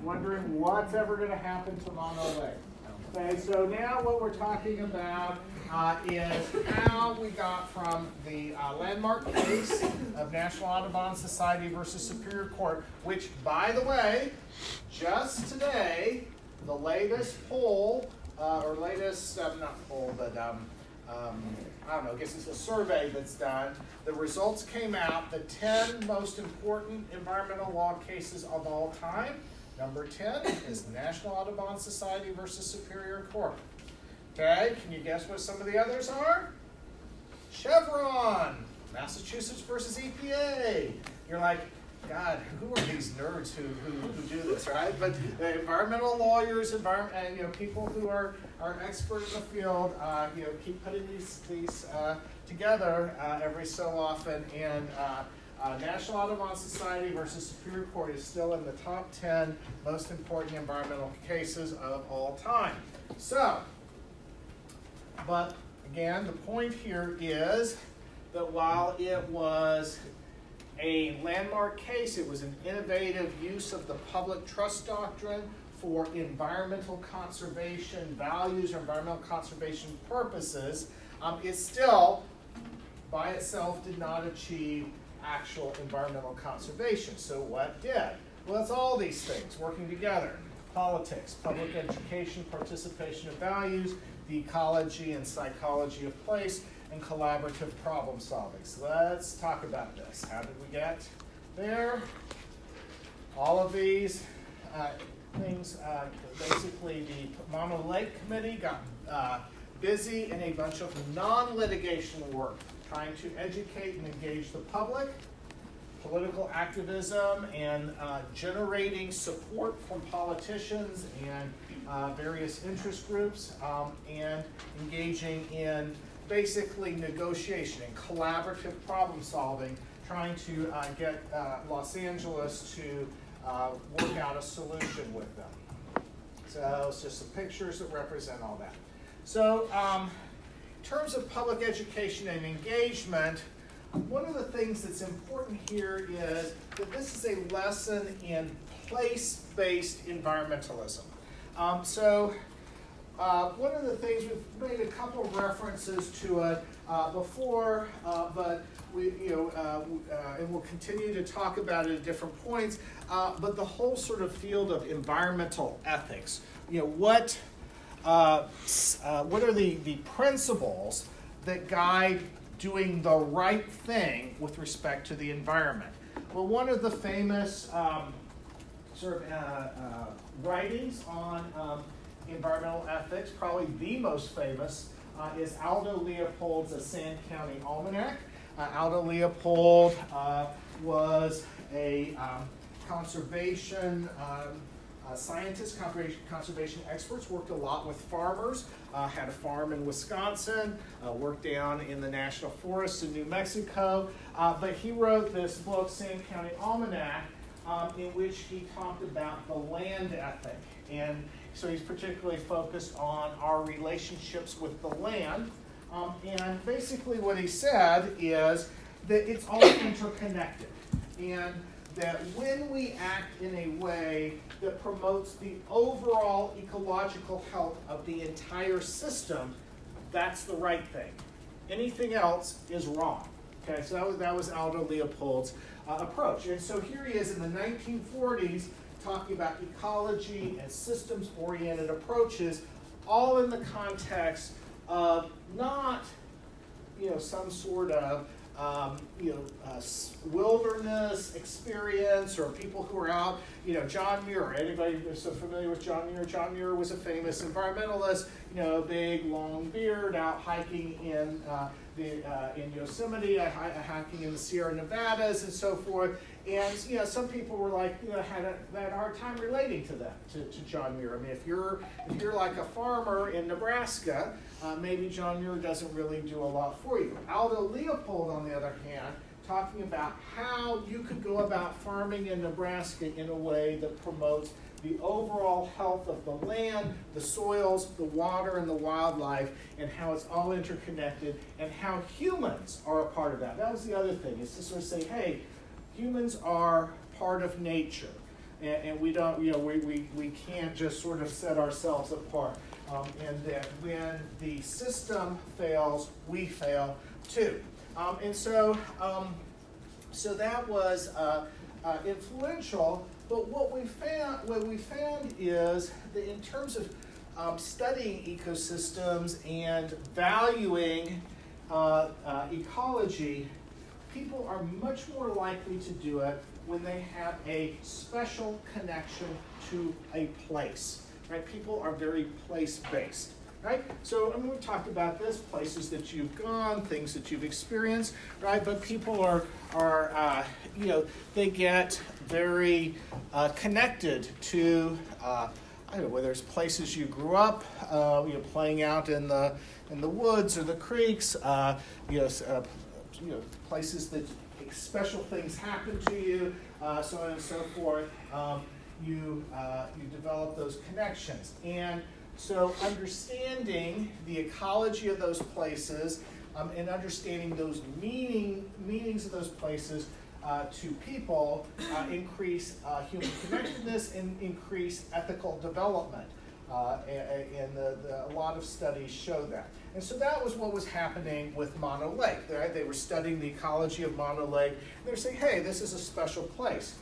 wondering what's ever going to happen to Mono Lake. Okay, so now what we're talking about is how we got from the landmark case of National Audubon Society versus Superior Court, which, by the way, just today, the latest poll, or latest, not poll, but I don't know, I guess it's a survey that's done. The results came out, the 10 most important environmental law cases of all time. Number 10 is the National Audubon Society versus Superior Court. Okay, can you guess what some of the others are? Chevron, Massachusetts versus EPA. You're like, God, who are these nerds who do this, right? But environmental lawyers, people who are expert in the field, keep putting these together every so often. And National Audubon Society versus Superior Court is still in the top 10 most important environmental cases of all time. So, but again, the point here is that while it was a landmark case, it was an innovative use of the public trust doctrine for environmental conservation values or environmental conservation purposes. It still, by itself, did not achieve actual environmental conservation. So what did? Well, it's all these things working together. Politics, public education, participation of values, the ecology and psychology of place, and collaborative problem solving. So let's talk about this. How did we get there? All of these things, basically the Mono Lake Committee got busy in a bunch of non-litigation work, trying to educate and engage the public, political activism, and generating support from politicians and various interest groups, and engaging in basically negotiation and collaborative problem solving, trying to get Los Angeles to work out a solution with them. So it's just some pictures that represent all that. So in terms of public education and engagement, one of the things that's important here is that this is a lesson in place-based environmentalism. One of the things, we've made a couple of references to it before, but and we'll continue to talk about it at different points, but the whole sort of field of environmental ethics. What are the principles that guide doing the right thing with respect to the environment? Well, one of the famous writings on environmental ethics, probably the most famous, is Aldo Leopold's A Sand County Almanac. Aldo Leopold was a conservation scientist, conservation experts, worked a lot with farmers, had a farm in Wisconsin, worked down in the national forests in New Mexico, but he wrote this book, Sand County Almanac, in which he talked about the land ethic. And so he's particularly focused on our relationships with the land. And basically what he said is that it's all interconnected. And that when we act in a way that promotes the overall ecological health of the entire system, that's the right thing. Anything else is wrong. Okay, so that was Aldo Leopold's approach. And so here he is in the 1940s talking about ecology and systems-oriented approaches, all in the context of not, some sort of wilderness experience or people who are out, John Muir. Anybody so familiar with John Muir? John Muir was a famous environmentalist, big long beard, out hiking in Yosemite, hiking in the Sierra Nevadas and so forth. And some people were like, had a hard time relating to that, to John Muir. I mean, if you're like a farmer in Nebraska, maybe John Muir doesn't really do a lot for you. Aldo Leopold, on the other hand, talking about how you could go about farming in Nebraska in a way that promotes the overall health of the land, the soils, the water, and the wildlife, and how it's all interconnected, and how humans are a part of that. That was the other thing, is to sort of say, hey, humans are part of nature. and we don't, we can't just sort of set ourselves apart. And that when the system fails, we fail too. And so that was influential. But what we found is that in terms of studying ecosystems and valuing ecology, people are much more likely to do it when they have a special connection to a place. Right? People are very place-based, right? So, we talked about this, places that you've gone, things that you've experienced, right? But people are they get very connected to, I don't know, whether it's places you grew up, playing out in the woods or the creeks, places that special things happen to you, so on and so forth. You develop those connections. And so understanding the ecology of those places and understanding those meanings of those places to people increase human connectedness and increase ethical development. And a lot of studies show that. And so that was what was happening with Mono Lake. Right? They were studying the ecology of Mono Lake. They were saying, hey, this is a special place.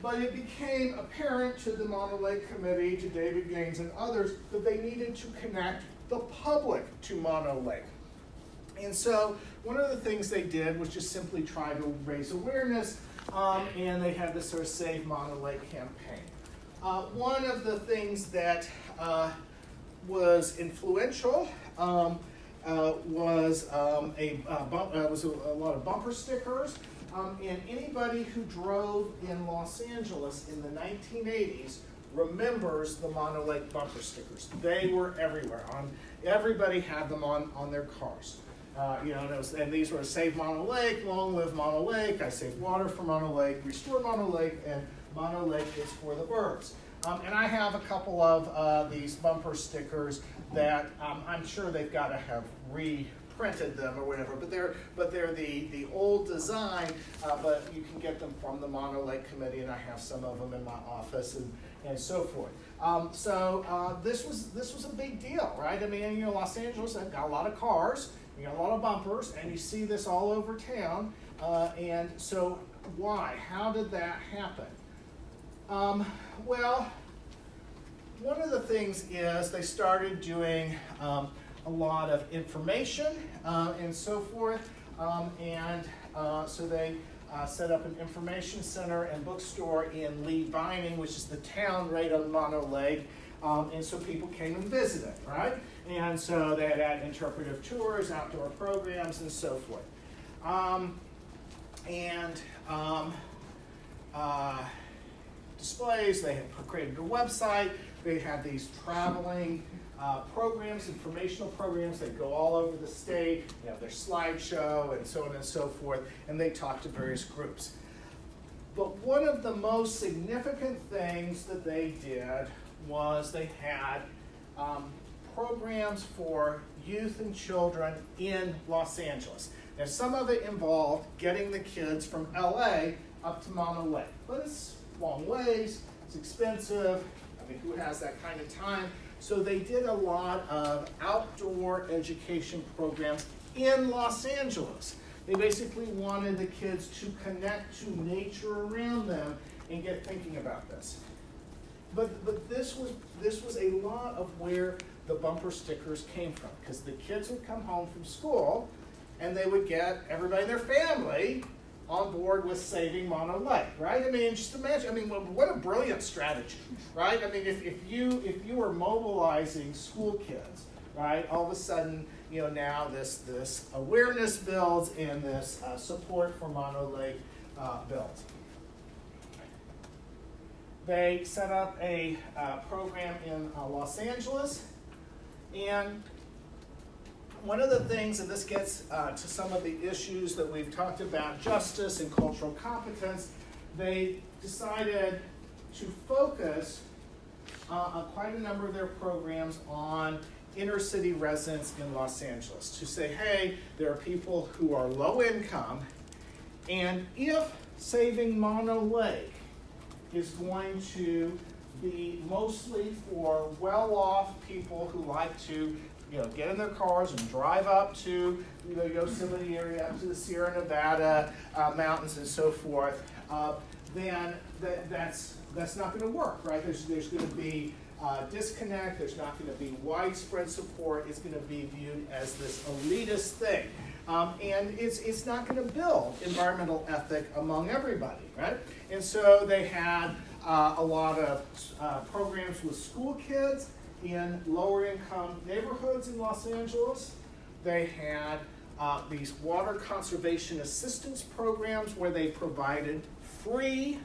But it became apparent to the Mono Lake Committee, to David Gaines and others, that they needed to connect the public to Mono Lake. And so one of the things they did was just simply try to raise awareness, and they had this sort of Save Mono Lake campaign. One of the things that was influential was a lot of bumper stickers. And anybody who drove in Los Angeles in the 1980s remembers the Mono Lake bumper stickers. They were everywhere. Everybody had them on their cars. And these were Save Mono Lake, Long Live Mono Lake, I Save Water for Mono Lake, Restore Mono Lake, and Mono Lake is for the birds. And I have a couple of these bumper stickers that I'm sure they've got to have reprinted them or whatever, but they're the old design, but you can get them from the Mono Lake Committee, and I have some of them in my office and so forth. This was a big deal, right? I mean, Los Angeles has got a lot of cars, you got a lot of bumpers, and you see this all over town. And so why? How did that happen? Well, one of the things is they started doing a lot of information and so forth, so they set up an information center and bookstore in Lee Vining, which is the town right on Mono Lake, and so people came and visited, right? And so they had interpretive tours, outdoor programs, and so forth. Displays, they had created a website, they had these traveling programs, informational programs that go all over the state, they have their slideshow and so on and so forth, and they talk to various groups. But one of the most significant things that they did was they had programs for youth and children in Los Angeles. Now, some of it involved getting the kids from LA up to Mono Lake, but it's long ways, it's expensive. I mean, who has that kind of time? So they did a lot of outdoor education programs in Los Angeles. They basically wanted the kids to connect to nature around them and get thinking about this. But this was a lot of where the bumper stickers came from, because the kids would come home from school and they would get everybody in their family on board with saving Mono Lake, right? I mean, just imagine, what a brilliant strategy, right? I mean, if you were mobilizing school kids, right, all of a sudden, now this awareness builds and this support for Mono Lake builds. They set up a program in Los Angeles, and one of the things, and this gets to some of the issues that we've talked about, justice and cultural competence, they decided to focus quite a number of their programs on inner city residents in Los Angeles, to say, hey, there are people who are low income, and if saving Mono Lake is going to be mostly for well-off people who like to, get in their cars and drive up to, Yosemite area, up to the Sierra Nevada mountains and so forth, then that's not going to work, right? There's going to be disconnect. There's not going to be widespread support. It's going to be viewed as this elitist thing. And it's not going to build environmental ethic among everybody, right? And so they had a lot of programs with school kids in lower income neighborhoods in Los Angeles. They had these water conservation assistance programs where they provided free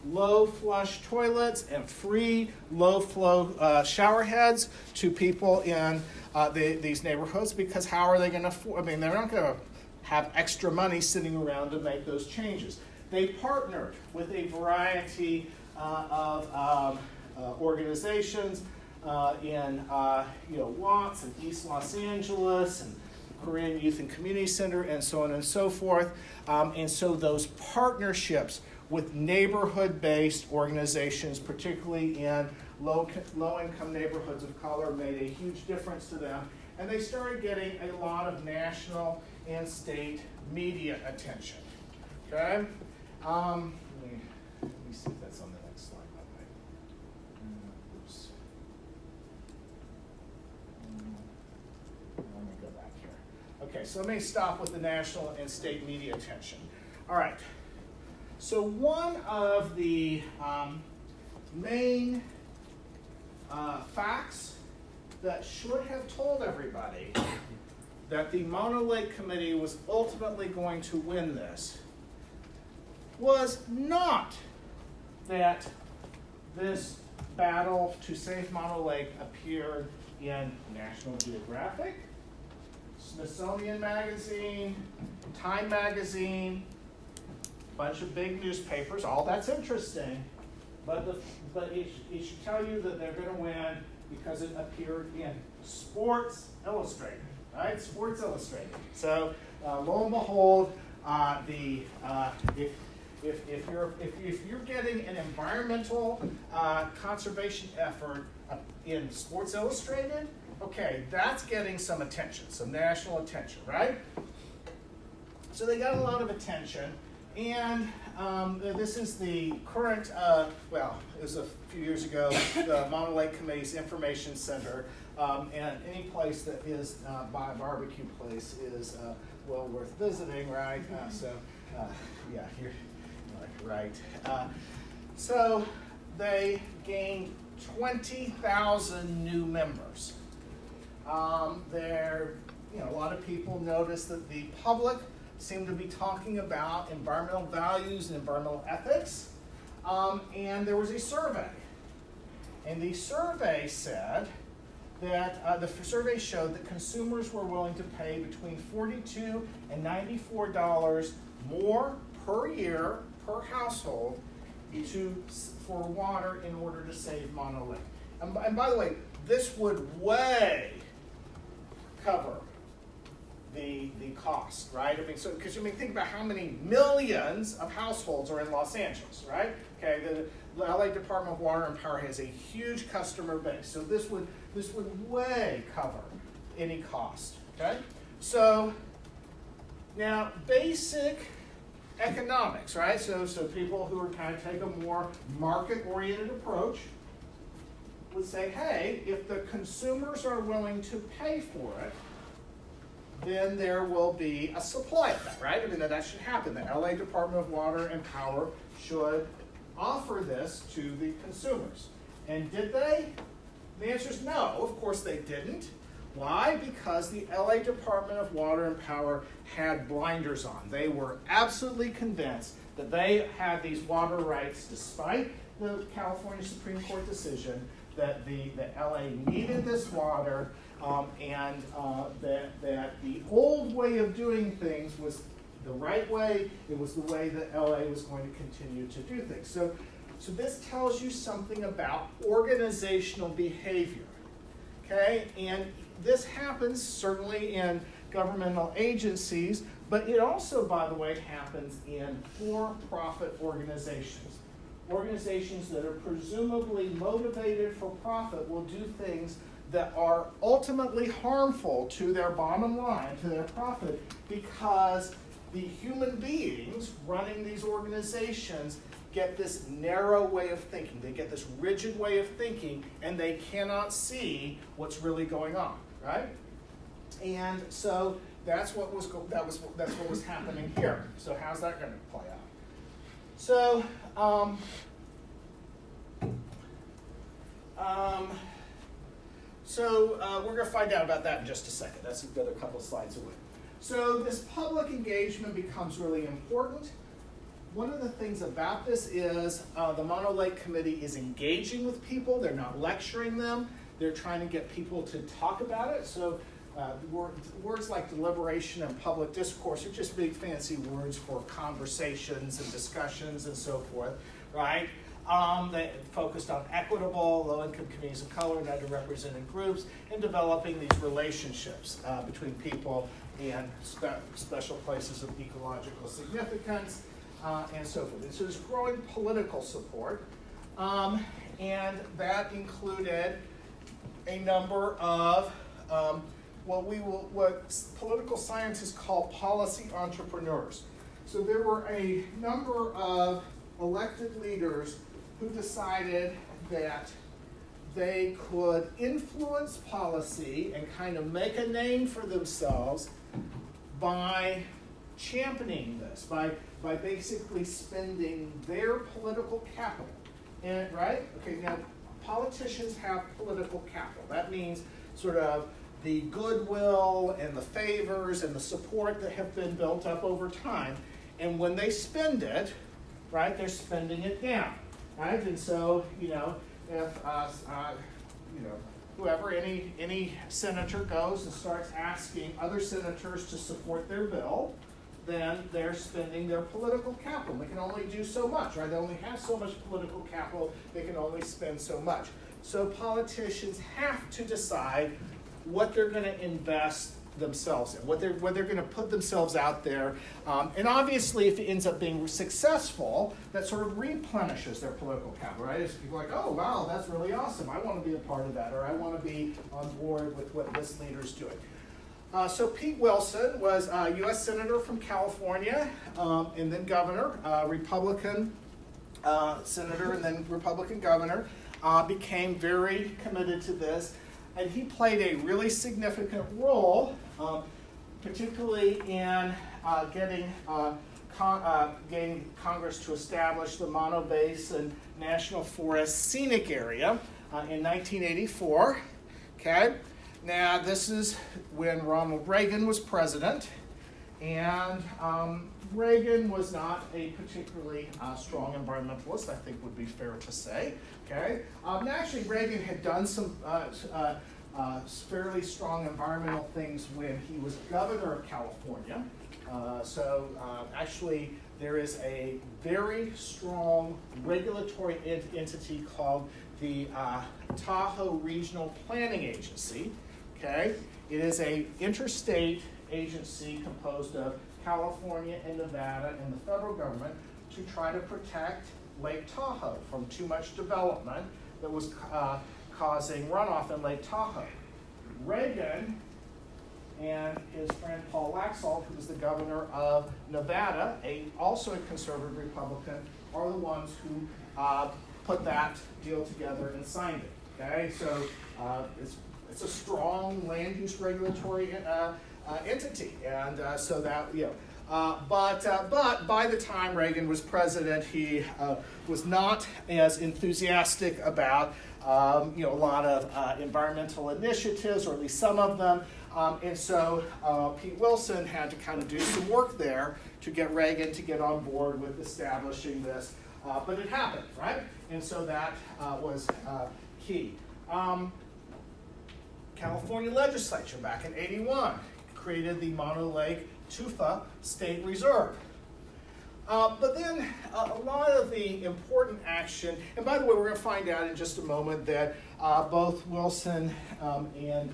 low flush toilets and free low flow shower heads to people in these neighborhoods, because how are they going to afford? I mean, they're not going to have extra money sitting around to make those changes. They partnered with a variety of organizations in Watts and East Los Angeles and Korean Youth and Community Center and so on and so forth. And so those partnerships with neighborhood-based organizations, particularly in low-income neighborhoods of color, made a huge difference to them. And they started getting a lot of national and state media attention. Okay? Let me see if that's on the next slide, by the way. Oops. Let me go back here. Okay, so let me stop with the national and state media attention. All right. So one of the main facts that should have told everybody that the Mono Lake Committee was ultimately going to win this was not that this battle to save Mono Lake appeared in National Geographic, Smithsonian Magazine, Time Magazine, bunch of big newspapers. All that's interesting, but it should tell you that they're going to win because it appeared in Sports Illustrated, right? Sports Illustrated. So lo and behold, if you're getting an environmental conservation effort in Sports Illustrated, okay, that's getting some attention, some national attention, right? So they got a lot of attention. And this is the current, well, it was a few years ago, the Mono Lake Committee's Information Center. And any place that is by a barbecue place is well worth visiting, right? Yeah, you're right. So they gained 20,000 new members. A lot of people noticed that the public seem to be talking about environmental values and environmental ethics. And there was a survey. And the survey said that, the survey showed that consumers were willing to pay between $42 and $94 more per year, per household, for water in order to save Mono Lake. And by the way, this would way cover the cost, right? I mean, so because think about how many millions of households are in Los Angeles, right? Okay, the LA Department of Water and Power has a huge customer base, so this would way cover any cost. Okay, so now basic economics, right? So people who are kind of take a more market-oriented approach would say, hey, if the consumers are willing to pay for it, then there will be a supply of that, right? I mean, that should happen. The LA Department of Water and Power should offer this to the consumers. And did they? The answer is no. Of course they didn't. Why? Because the LA Department of Water and Power had blinders on. They were absolutely convinced that they had these water rights despite the California Supreme Court decision that LA needed this water, and that the old way of doing things was the right way. It was the way that LA was going to continue to do things. So this tells you something about organizational behavior, okay? And this happens certainly in governmental agencies, but it also, by the way, happens in for-profit organizations. organizations that are presumably motivated for profit will do things that are ultimately harmful to their bottom line, to their profit, because the human beings running these organizations get this narrow way of thinking. They get this rigid way of thinking, and they cannot see what's really going on, right? And so that's what was happening here. So how's that going to play out? So we're going to find out about that in just a second. That's another couple of slides away. So this public engagement becomes really important. One of the things about this is the Mono Lake Committee is engaging with people. They're not lecturing them. They're trying to get people to talk about it. So words like deliberation and public discourse are just big fancy words for conversations and discussions and so forth, right? They focused on equitable, low-income communities of color and underrepresented groups, and developing these relationships between people and special places of ecological significance, and so forth. And so there's growing political support, and that included a number of what political scientists call policy entrepreneurs. So there were a number of elected leaders who decided that they could influence policy and kind of make a name for themselves by championing this, by basically spending their political capital. And right? Okay, now politicians have political capital. That means sort of the goodwill and the favors and the support that have been built up over time. And when they spend it, right, they're spending it down, right? And so, if whoever, any senator goes and starts asking other senators to support their bill, then they're spending their political capital. They can only do so much, right? They only have so much political capital. They can only spend so much. So politicians have to decide what they're going to invest themselves in, what they're going to put themselves out there. And obviously, if it ends up being successful, that sort of replenishes their political capital, right? It's people like, oh, wow, that's really awesome. I want to be a part of that, or I want to be on board with what this leader's doing. So Pete Wilson was a U.S. Senator from California, and then governor, Republican senator, and then Republican governor, became very committed to this. And he played a really significant role, particularly in getting Congress to establish the Mono Basin National Forest Scenic Area in 1984. Okay, now this is when Ronald Reagan was president, and Reagan was not a particularly strong environmentalist, I think would be fair to say. Okay, actually Reagan had done some fairly strong environmental things when he was governor of California. Actually there is a very strong regulatory entity called the Tahoe Regional Planning Agency. Okay, it is an interstate agency composed of California and Nevada and the federal government to try to protect Lake Tahoe from too much development that was causing runoff in Lake Tahoe. Reagan and his friend Paul Laxalt, who was the governor of Nevada, also a conservative Republican, are the ones who put that deal together and signed it. Okay, so it's a strong land use regulatory entity, and so that but by the time Reagan was president, he was not as enthusiastic about a lot of environmental initiatives, or at least some of them, and so Pete Wilson had to kind of do some work there to get Reagan to get on board with establishing this, but it happened, right? And so that was key. California legislature back in '81 created the Mono Lake Tufa State Reserve. But then a lot of the important action, and by the way, we're going to find out in just a moment that both Wilson and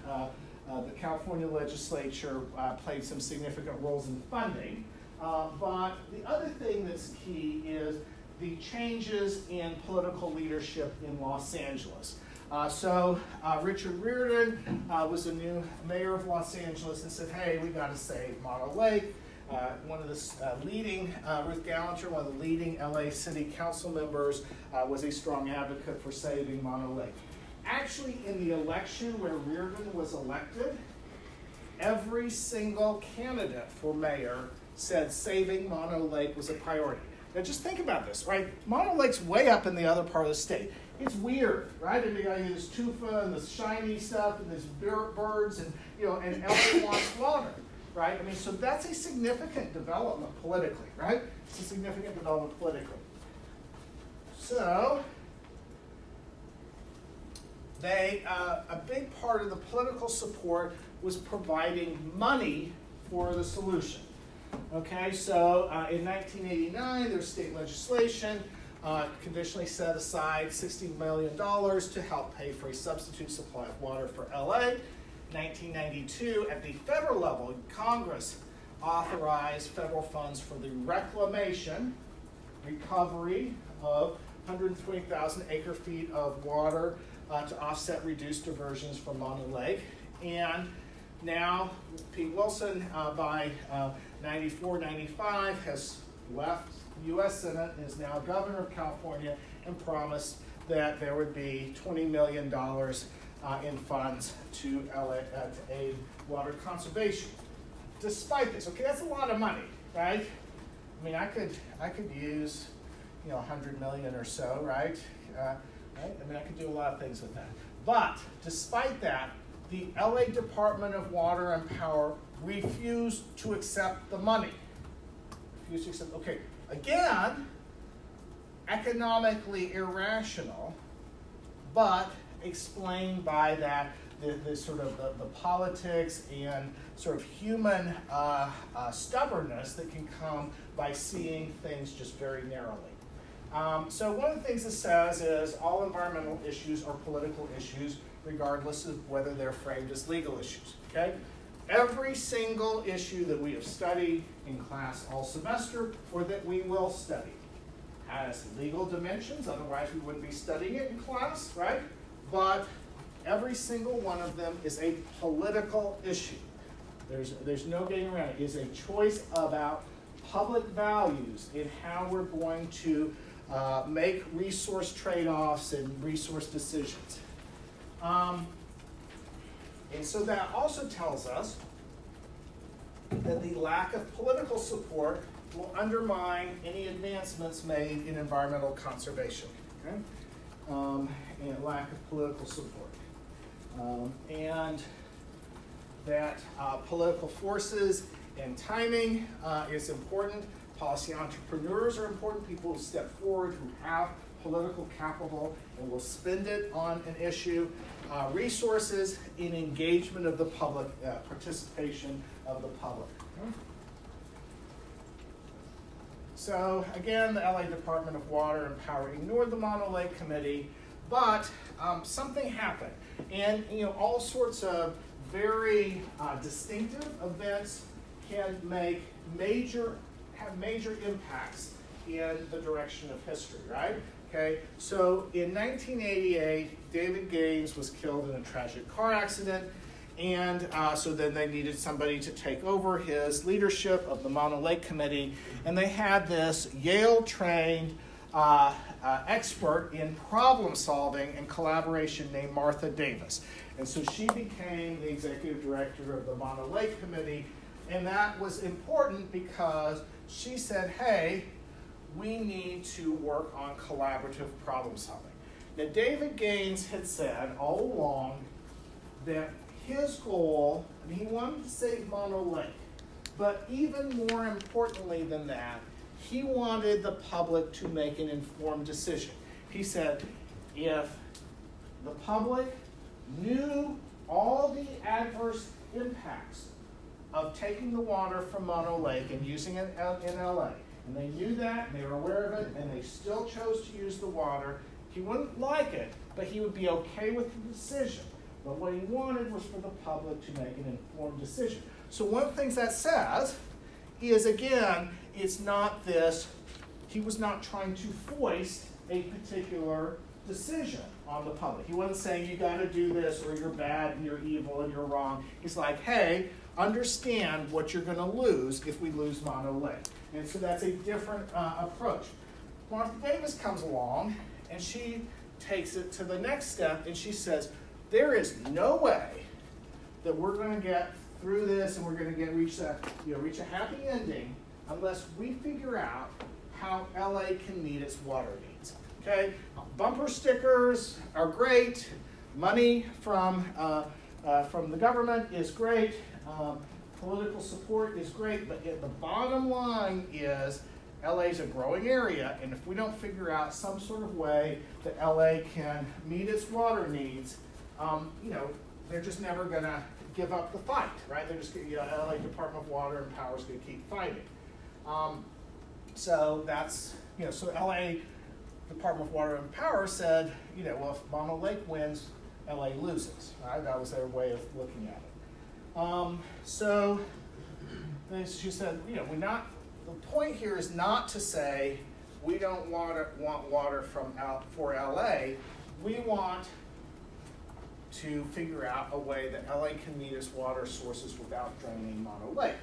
the California legislature played some significant roles in funding. But the other thing that's key is the changes in political leadership in Los Angeles. Richard Riordan was the new mayor of Los Angeles and said, hey, we got to save Mono Lake. One of the leading, Ruth Gallanter, one of the leading LA City Council members, was a strong advocate for saving Mono Lake. Actually, in the election where Riordan was elected, every single candidate for mayor said saving Mono Lake was a priority. Now just think about this, right? Mono Lake's way up in the other part of the state. It's weird, right? And you got this tufa and this shiny stuff and there's birds and and LA wants water, right? I mean, so that's a significant development politically, right? It's a significant development politically. So a big part of the political support was providing money for the solution. Okay, so in 1989, there was state legislation conditionally set aside $60 million to help pay for a substitute supply of water for LA. 1992, at the federal level, Congress authorized federal funds for the reclamation, recovery of 120,000 acre-feet of water to offset reduced diversions from Mono Lake. And now Pete Wilson, by 94, 95, has left the U.S. Senate and is now governor of California and promised that there would be $20 million in funds to LA to aid water conservation. Despite this, okay, that's a lot of money, right? I mean, I could use, 100 million or so, right? Right? I mean, I could do a lot of things with that. But despite that, the LA Department of Water and Power refused to accept the money. Refused to accept. Okay, again, economically irrational, but explained by that the sort of the politics and sort of human stubbornness that can come by seeing things just very narrowly. So one of the things it says is all environmental issues are political issues, regardless of whether they're framed as legal issues. Okay? Every single issue that we have studied in class all semester, or that we will study, has legal dimensions, otherwise we wouldn't be studying it in class, right? But every single one of them is a political issue. There's no getting around it. It is a choice about public values in how we're going to make resource trade-offs and resource decisions. And so that also tells us that the lack of political support will undermine any advancements made in environmental conservation. Okay? And lack of political support. And that political forces and timing is important. Policy entrepreneurs are important, people who step forward, who have political capital and will spend it on an issue. Resources in engagement of the public, participation of the public. Okay. So again, the LA Department of Water and Power ignored the Mono Lake Committee, but something happened. And all sorts of very distinctive events can have major impacts in the direction of history, right? Okay, so in 1988, David Gaines was killed in a tragic car accident, and so then they needed somebody to take over his leadership of the Mono Lake Committee, and they had this Yale-trained expert in problem solving and collaboration named Martha Davis. And so she became the executive director of the Mono Lake Committee, and that was important because she said, hey, we need to work on collaborative problem solving. Now, David Gaines had said all along that his goal, he wanted to save Mono Lake, but even more importantly than that, he wanted the public to make an informed decision. He said, if the public knew all the adverse impacts of taking the water from Mono Lake and using it in LA, and they knew that, and they were aware of it, and they still chose to use the water, he wouldn't like it, but he would be okay with the decision. But what he wanted was for the public to make an informed decision. So one of the things that says is, again, it's not this he was not trying to foist a particular decision on the public. He wasn't saying you got to do this or you're bad and you're evil and you're wrong. He's like, hey, understand what you're going to lose if we lose Mono Lake. And so that's a different approach. Martha Davis comes along and she takes it to the next step and she says, there is no way that we're going to get through this and we're going to reach a happy ending unless we figure out how LA can meet its water needs. Okay, bumper stickers are great. Money from the government is great. Political support is great, but the bottom line is LA is a growing area, and if we don't figure out some sort of way that LA can meet its water needs, they're just never going to give up the fight, right? They're just LA Department of Water and Power is going to keep fighting. So that's so LA Department of Water and Power said, well, if Mono Lake wins, LA loses. Right? That was their way of looking at it. So she said, the point here is not to say we don't want water for LA. We want to figure out a way that LA can meet its water sources without draining Mono Lake.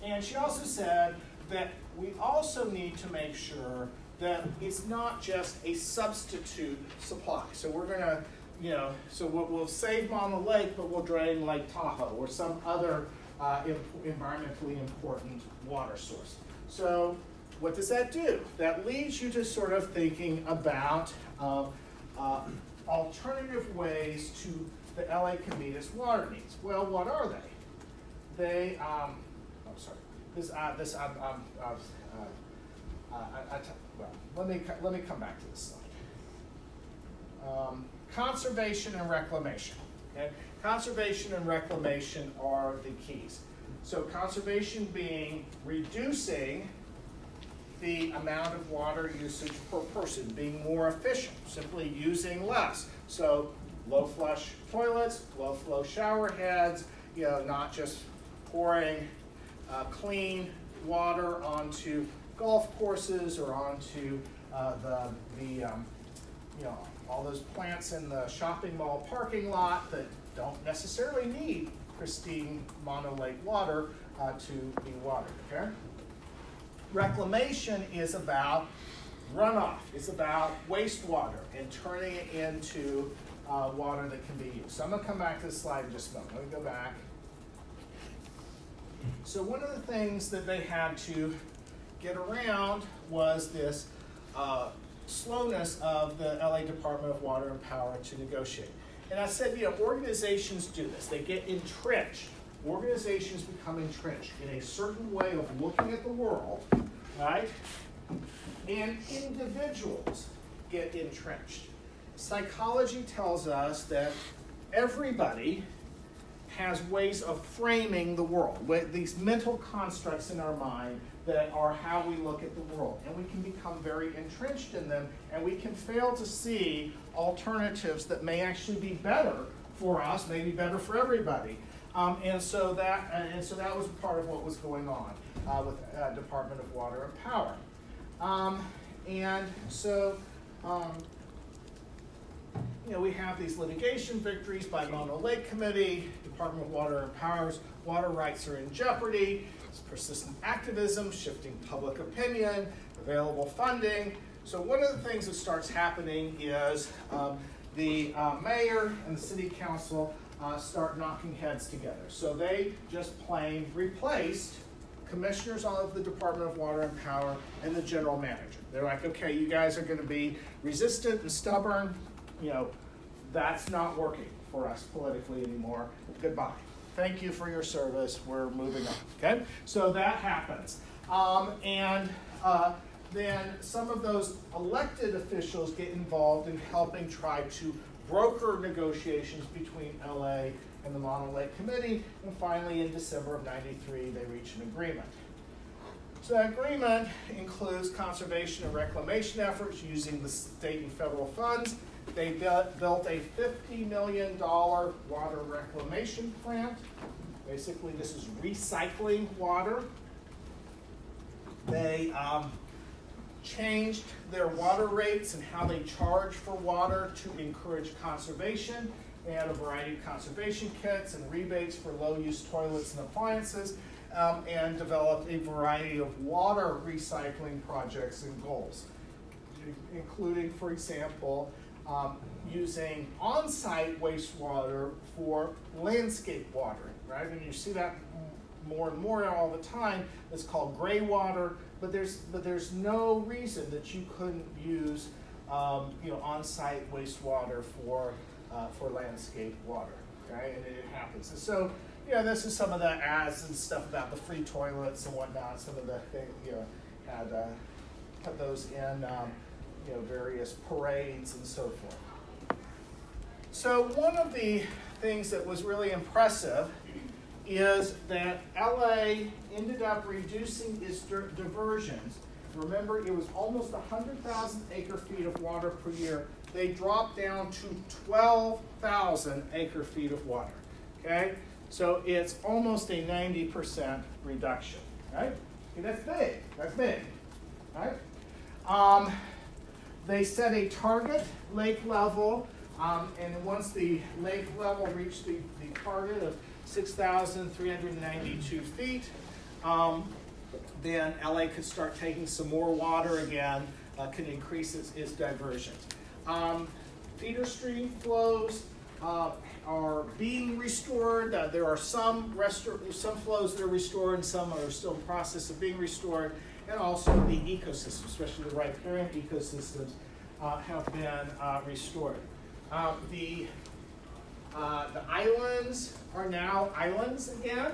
And she also said that we also need to make sure that it's not just a substitute supply. So we're going to, so we'll save Mono Lake, but we'll drain Lake Tahoe or some other environmentally important water source. So what does that do? That leads you to sort of thinking about alternative ways to that LA can meet its water needs. Well, what are they? They, let me come back to this slide. Conservation and reclamation. Okay? Conservation and reclamation are the keys. So conservation being reducing the amount of water usage per person, being more efficient, simply using less. So low flush toilets, low flow shower heads, not just pouring clean water onto golf courses or onto all those plants in the shopping mall parking lot that don't necessarily need pristine Mono Lake water to be watered. Okay? Reclamation is about runoff. It's about wastewater and turning it into water that can be used. So I'm going to come back to this slide in just a moment. Let me go back. So one of the things that they had to get around was this slowness of the LA Department of Water and Power to negotiate. And I said, organizations do this. They get entrenched. Organizations become entrenched in a certain way of looking at the world, right? And individuals get entrenched. Psychology tells us that everybody has ways of framing the world, these mental constructs in our mind that are how we look at the world. And we can become very entrenched in them, and we can fail to see alternatives that may actually be better for us, maybe better for everybody. And so that was part of what was going on with Department of Water and Power. We have these litigation victories by Mono Lake Committee, Department of Water and Power's water rights are in jeopardy, it's persistent activism, shifting public opinion, available funding. So one of the things that starts happening is the mayor and the city council start knocking heads together. So they just plain replaced commissioners of the Department of Water and Power and the general manager. They're like, okay, you guys are going to be resistant and stubborn. That's not working for us politically anymore. Goodbye. Thank you for your service. We're moving on. Okay? So that happens. Then some of those elected officials get involved in helping try to broker negotiations between LA and the Mono Lake Committee, and finally in December of '93 they reach an agreement. So that agreement includes conservation and reclamation efforts using the state and federal funds. They built a $50 million water reclamation plant. Basically, this is recycling water. They changed their water rates and how they charge for water to encourage conservation. They had a variety of conservation kits and rebates for low-use toilets and appliances, and developed a variety of water recycling projects and goals, including, for example, using on-site wastewater for landscape watering, right? And you see that more and more all the time. It's called gray water, but there's no reason that you couldn't use on-site wastewater for landscape water, okay? And it happens. And so, this is some of the ads and stuff about the free toilets and whatnot. Some of the things, had put those in, various parades and so forth. So one of the things that was really impressive is that LA ended up reducing its diversions. Remember, it was almost 100,000 acre-feet of water per year. They dropped down to 12,000 acre-feet of water, okay? So it's almost a 90% reduction, right? Okay, that's big, right? They set a target lake level, and once the lake level reached the target of 6,392 feet, then LA could start taking some more water again, could increase its diversions. Feeder stream flows are being restored. There are some flows that are restored, and some are still in the process of being restored. And also the ecosystems, especially the riparian ecosystems, have been restored. The islands are now islands again.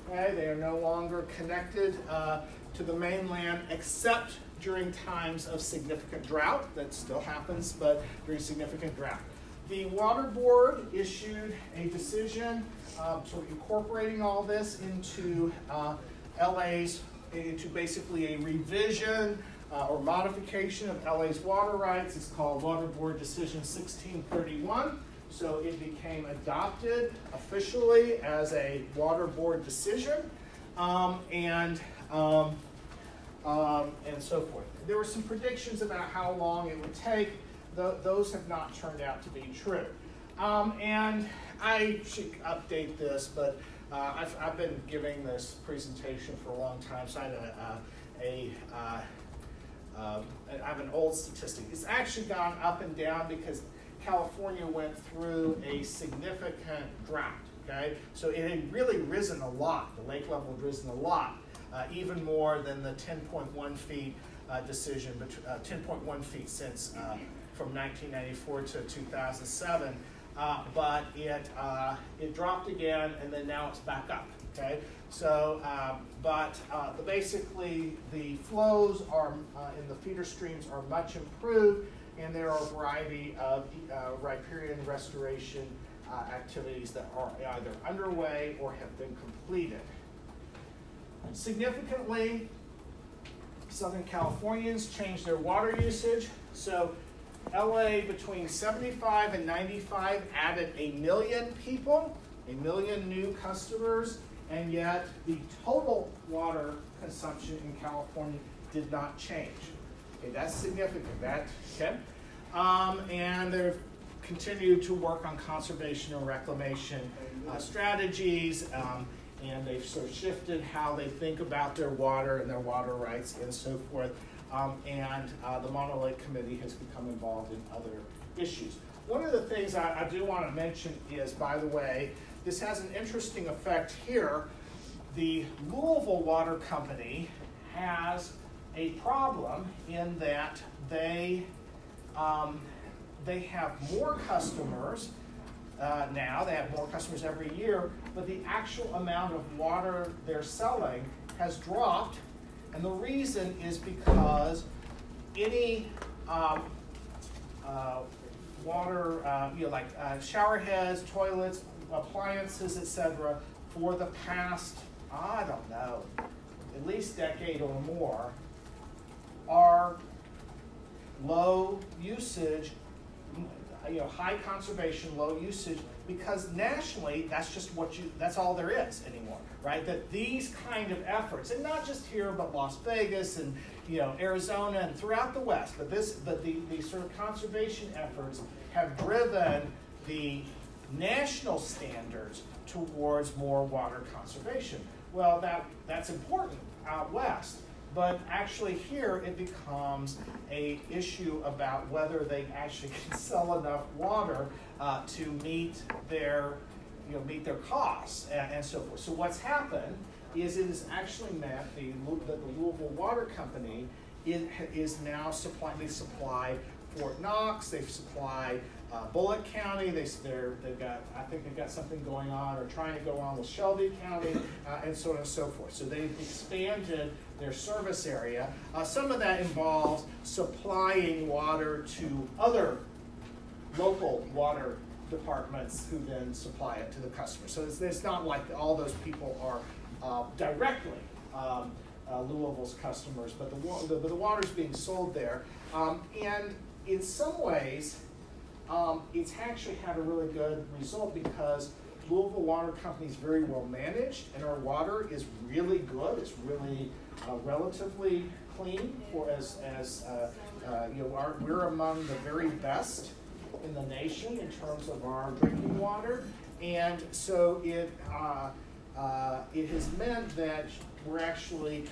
Okay? They are no longer connected to the mainland except during times of significant drought. That still happens, but during significant drought. The Water Board issued a decision sort of incorporating all this into into basically a revision or modification of LA's water rights. It's called Water Board Decision 1631. So it became adopted officially as a Water Board decision, and so forth. There were some predictions about how long it would take. Those have not turned out to be true. And I should update this, but I've been giving this presentation for a long time, so I have an old statistic. It's actually gone up and down because California went through a significant drought, okay? So it had really risen a lot. The lake level had risen a lot, even more than the 10.1 feet decision, 10.1 feet since from 1994 to 2007. But it dropped again, and then now it's back up, okay? So, basically the flows are in the feeder streams are much improved, and there are a variety of riparian restoration activities that are either underway or have been completed. Significantly, Southern Californians changed their water usage. So LA between 75 and 95 added 1 million people, 1 million new customers, and yet the total water consumption in California did not change. Okay, that's significant. And they've continued to work on conservation and reclamation strategies, and they've sort of shifted how they think about their water and their water rights and so forth. The Mono Lake Committee has become involved in other issues. One of the things I do want to mention is, by the way, this has an interesting effect here. The Louisville Water Company has a problem in that they have more customers now. They have more customers every year, but the actual amount of water they're selling has dropped. And the reason is because any water, like shower heads, toilets, appliances, etc., for the past, I don't know, at least decade or more, are low usage, high conservation, low usage, because nationally, that's all there is anymore, right? That these kind of efforts, and not just here, but Las Vegas and Arizona and throughout the West, but the sort of conservation efforts have driven the national standards towards more water conservation. Well, that's important out west. But actually here it becomes an issue about whether they actually can sell enough water to meet their costs and so forth. So what's happened is it has actually meant that the Louisville Water Company is now supplying. They supply Fort Knox. They've supplied Bullitt County. They've got something going on or trying to go on with Shelby County and so on and so forth. So they've expanded their service area. Some of that involves supplying water to other local water departments who then supply it to the customer. So it's not like all those people are directly Louisville's customers, but the water's being sold there. And in some ways, it's actually had a really good result because Louisville Water Company is very well managed, and our water is really good. It's really relatively clean. We're among the very best in the nation in terms of our drinking water, and so it has meant that we're actually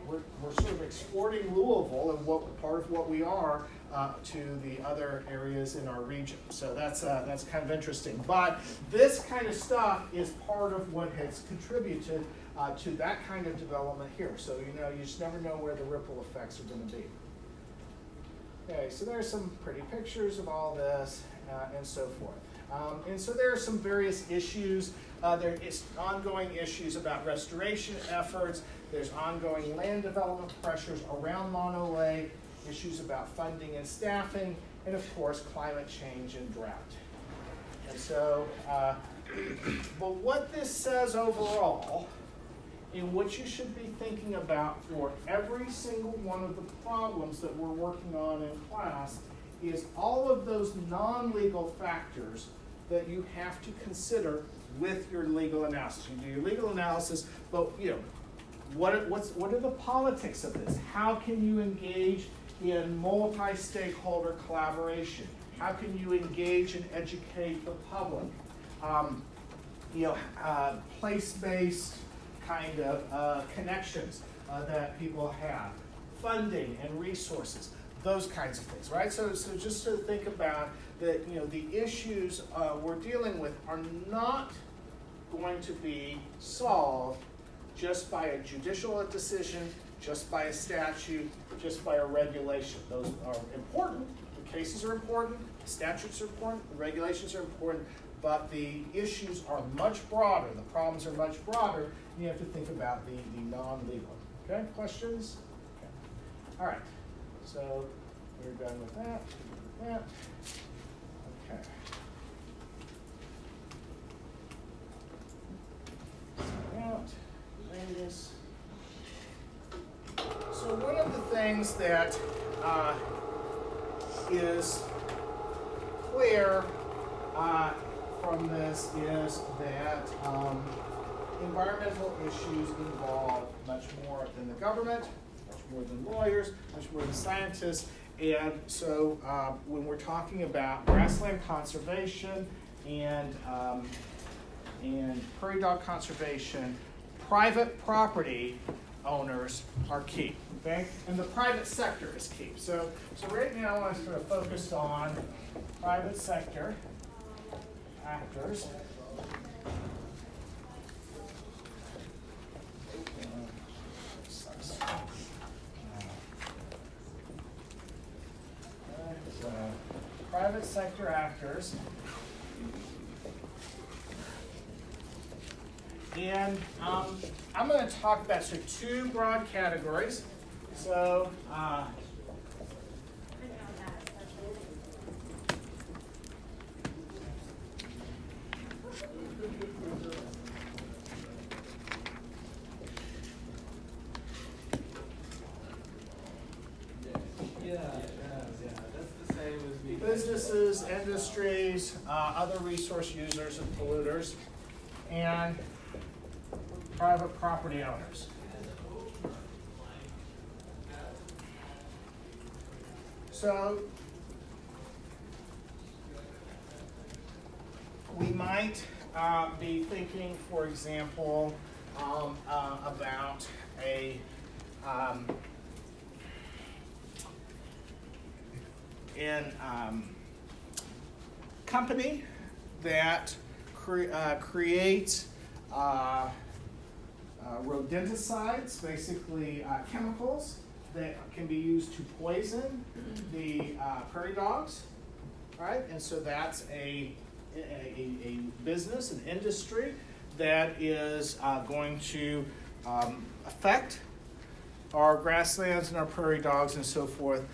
we're sort of exporting Louisville and part of what we are to the other areas in our region. So that's kind of interesting. But this kind of stuff is part of what has contributed to that kind of development here. So you just never know where the ripple effects are going to be. Okay, so there's some pretty pictures of all this and so forth. And so there are some various issues. There is ongoing issues about restoration efforts. There's ongoing land development pressures around Mono Lake, issues about funding and staffing, and of course, climate change and drought. And so, but what this says overall, and what you should be thinking about for every single one of the problems that we're working on in class, is all of those non-legal factors that you have to consider with your legal analysis. You do your legal analysis, but what are the politics of this? How can you engage in multi-stakeholder collaboration? How can you engage and educate the public? Place-based kind of connections that people have, funding and resources, those kinds of things, right? So just to think about that, the issues we're dealing with are not going to be solved just by a judicial decision, just by a statute, just by a regulation. Those are important. The cases are important. The statutes are important. The regulations are important. But the issues are much broader. The problems are much broader. You have to think about the non-legal. Okay, questions? Okay. All right. So we're done with that. Okay. Out. Vegas. So one of the things that is clear from this is that environmental issues involve much more than the government, much more than lawyers, much more than scientists. And so when we're talking about grassland conservation and prairie dog conservation, private property owners are key, okay? And the private sector is key. So right now I want to sort of focus on private sector actors. Private sector actors. And I'm going to talk about two broad categories. So this businesses, industries, other resource users and polluters, and private property owners. So we might be thinking, for example, about a company that creates rodenticides, basically chemicals that can be used to poison the prairie dogs, right? And so that's a business, an industry that is going to affect our grasslands and our prairie dogs and so forth.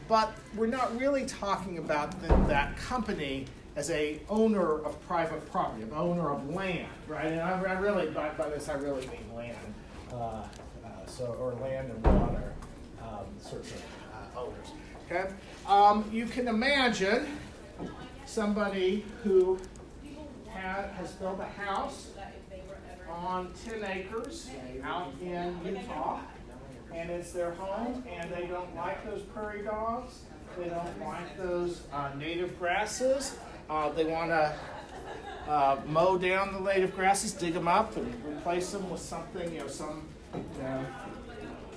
But we're not really talking about that company as a owner of private property, an owner of land, right? And I really, by this, I really mean land. Or land and water sorts of owners. Okay, you can imagine somebody who has built a house on 10 acres out in Utah, and it's their home, and they don't like those prairie dogs. They don't like those native grasses. They want to mow down the native grasses, dig them up, and replace them with something, some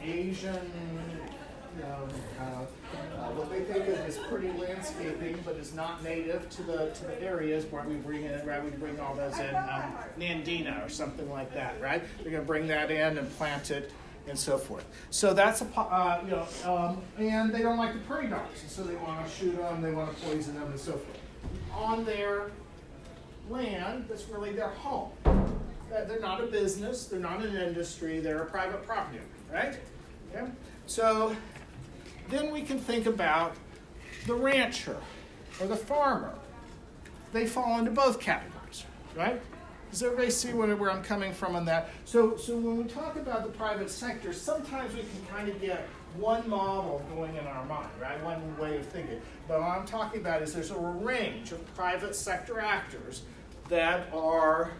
Asian, what they think of as pretty landscaping, but is not native to the areas where we bring in, right? We bring all those in Nandina or something like that, right? They're going to bring that in and plant it and so forth. So that's and they don't like the prairie dogs, and so they want to shoot them, they want to poison them, and so forth. On their land, that's really their home. They're not a business, they're not an industry, they're a private property owner, right? Okay? So then we can think about the rancher or the farmer. They fall into both categories, right? Does everybody see where I'm coming from on that? So when we talk about the private sector, sometimes we can kind of get one model going in our mind, right? One way of thinking. But what I'm talking about is there's a range of private sector actors that are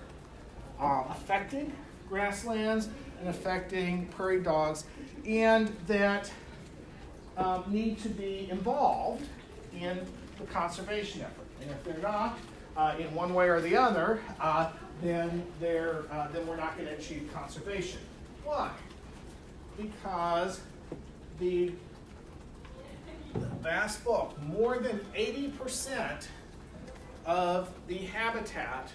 affecting grasslands and affecting prairie dogs, and that need to be involved in the conservation effort. And if they're not, in one way or the other, then we're not going to achieve conservation. Why? Because the vast bulk, more than 80% of the habitat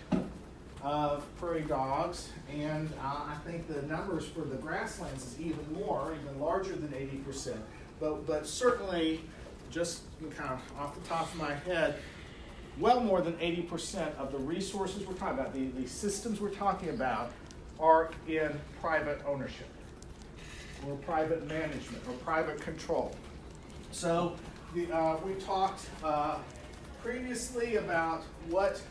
of prairie dogs, and I think the numbers for the grasslands is even more, even larger than 80%. But certainly, just kind of off the top of my head, well more than 80% of the resources we're talking about, the systems we're talking about, are in private ownership, or private management, or private control. So we talked previously about what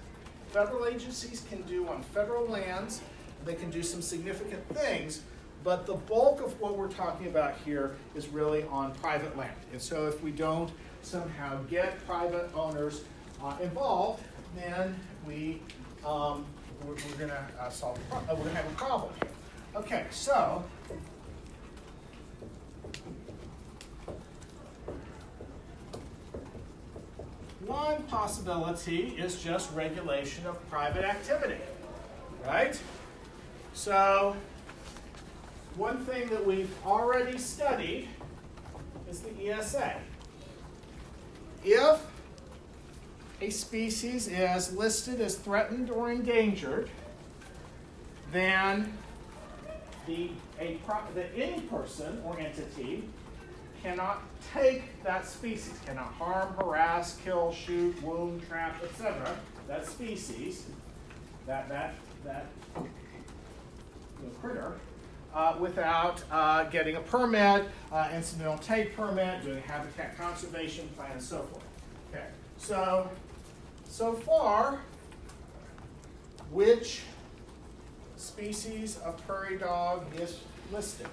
federal agencies can do on federal lands. They can do some significant things, but the bulk of what we're talking about here is really on private land. And so if we don't somehow get private owners involved, then we're going to solve the problem. We're going to have a problem here. Okay, so one possibility is just regulation of private activity, right? So one thing that we've already studied is the ESA. If a species is listed as threatened or endangered, then any person or entity cannot take that species, cannot harm, harass, kill, shoot, wound, trap, etc. That species, that critter, without getting a permit, incidental take permit, doing a habitat conservation plan, and so forth. Okay, so far, which species of prairie dog is listed?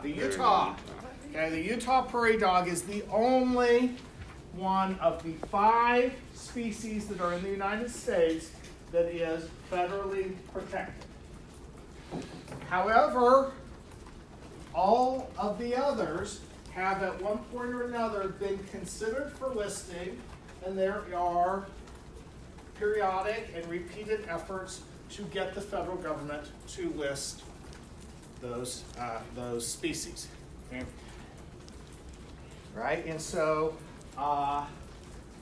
The Utah. Okay, the Utah prairie dog is the only one of the 5 species that are in the United States that is federally protected. However, all of the others have at one point or another been considered for listing, and there are periodic and repeated efforts to get the federal government to list those species. Okay? Right, and so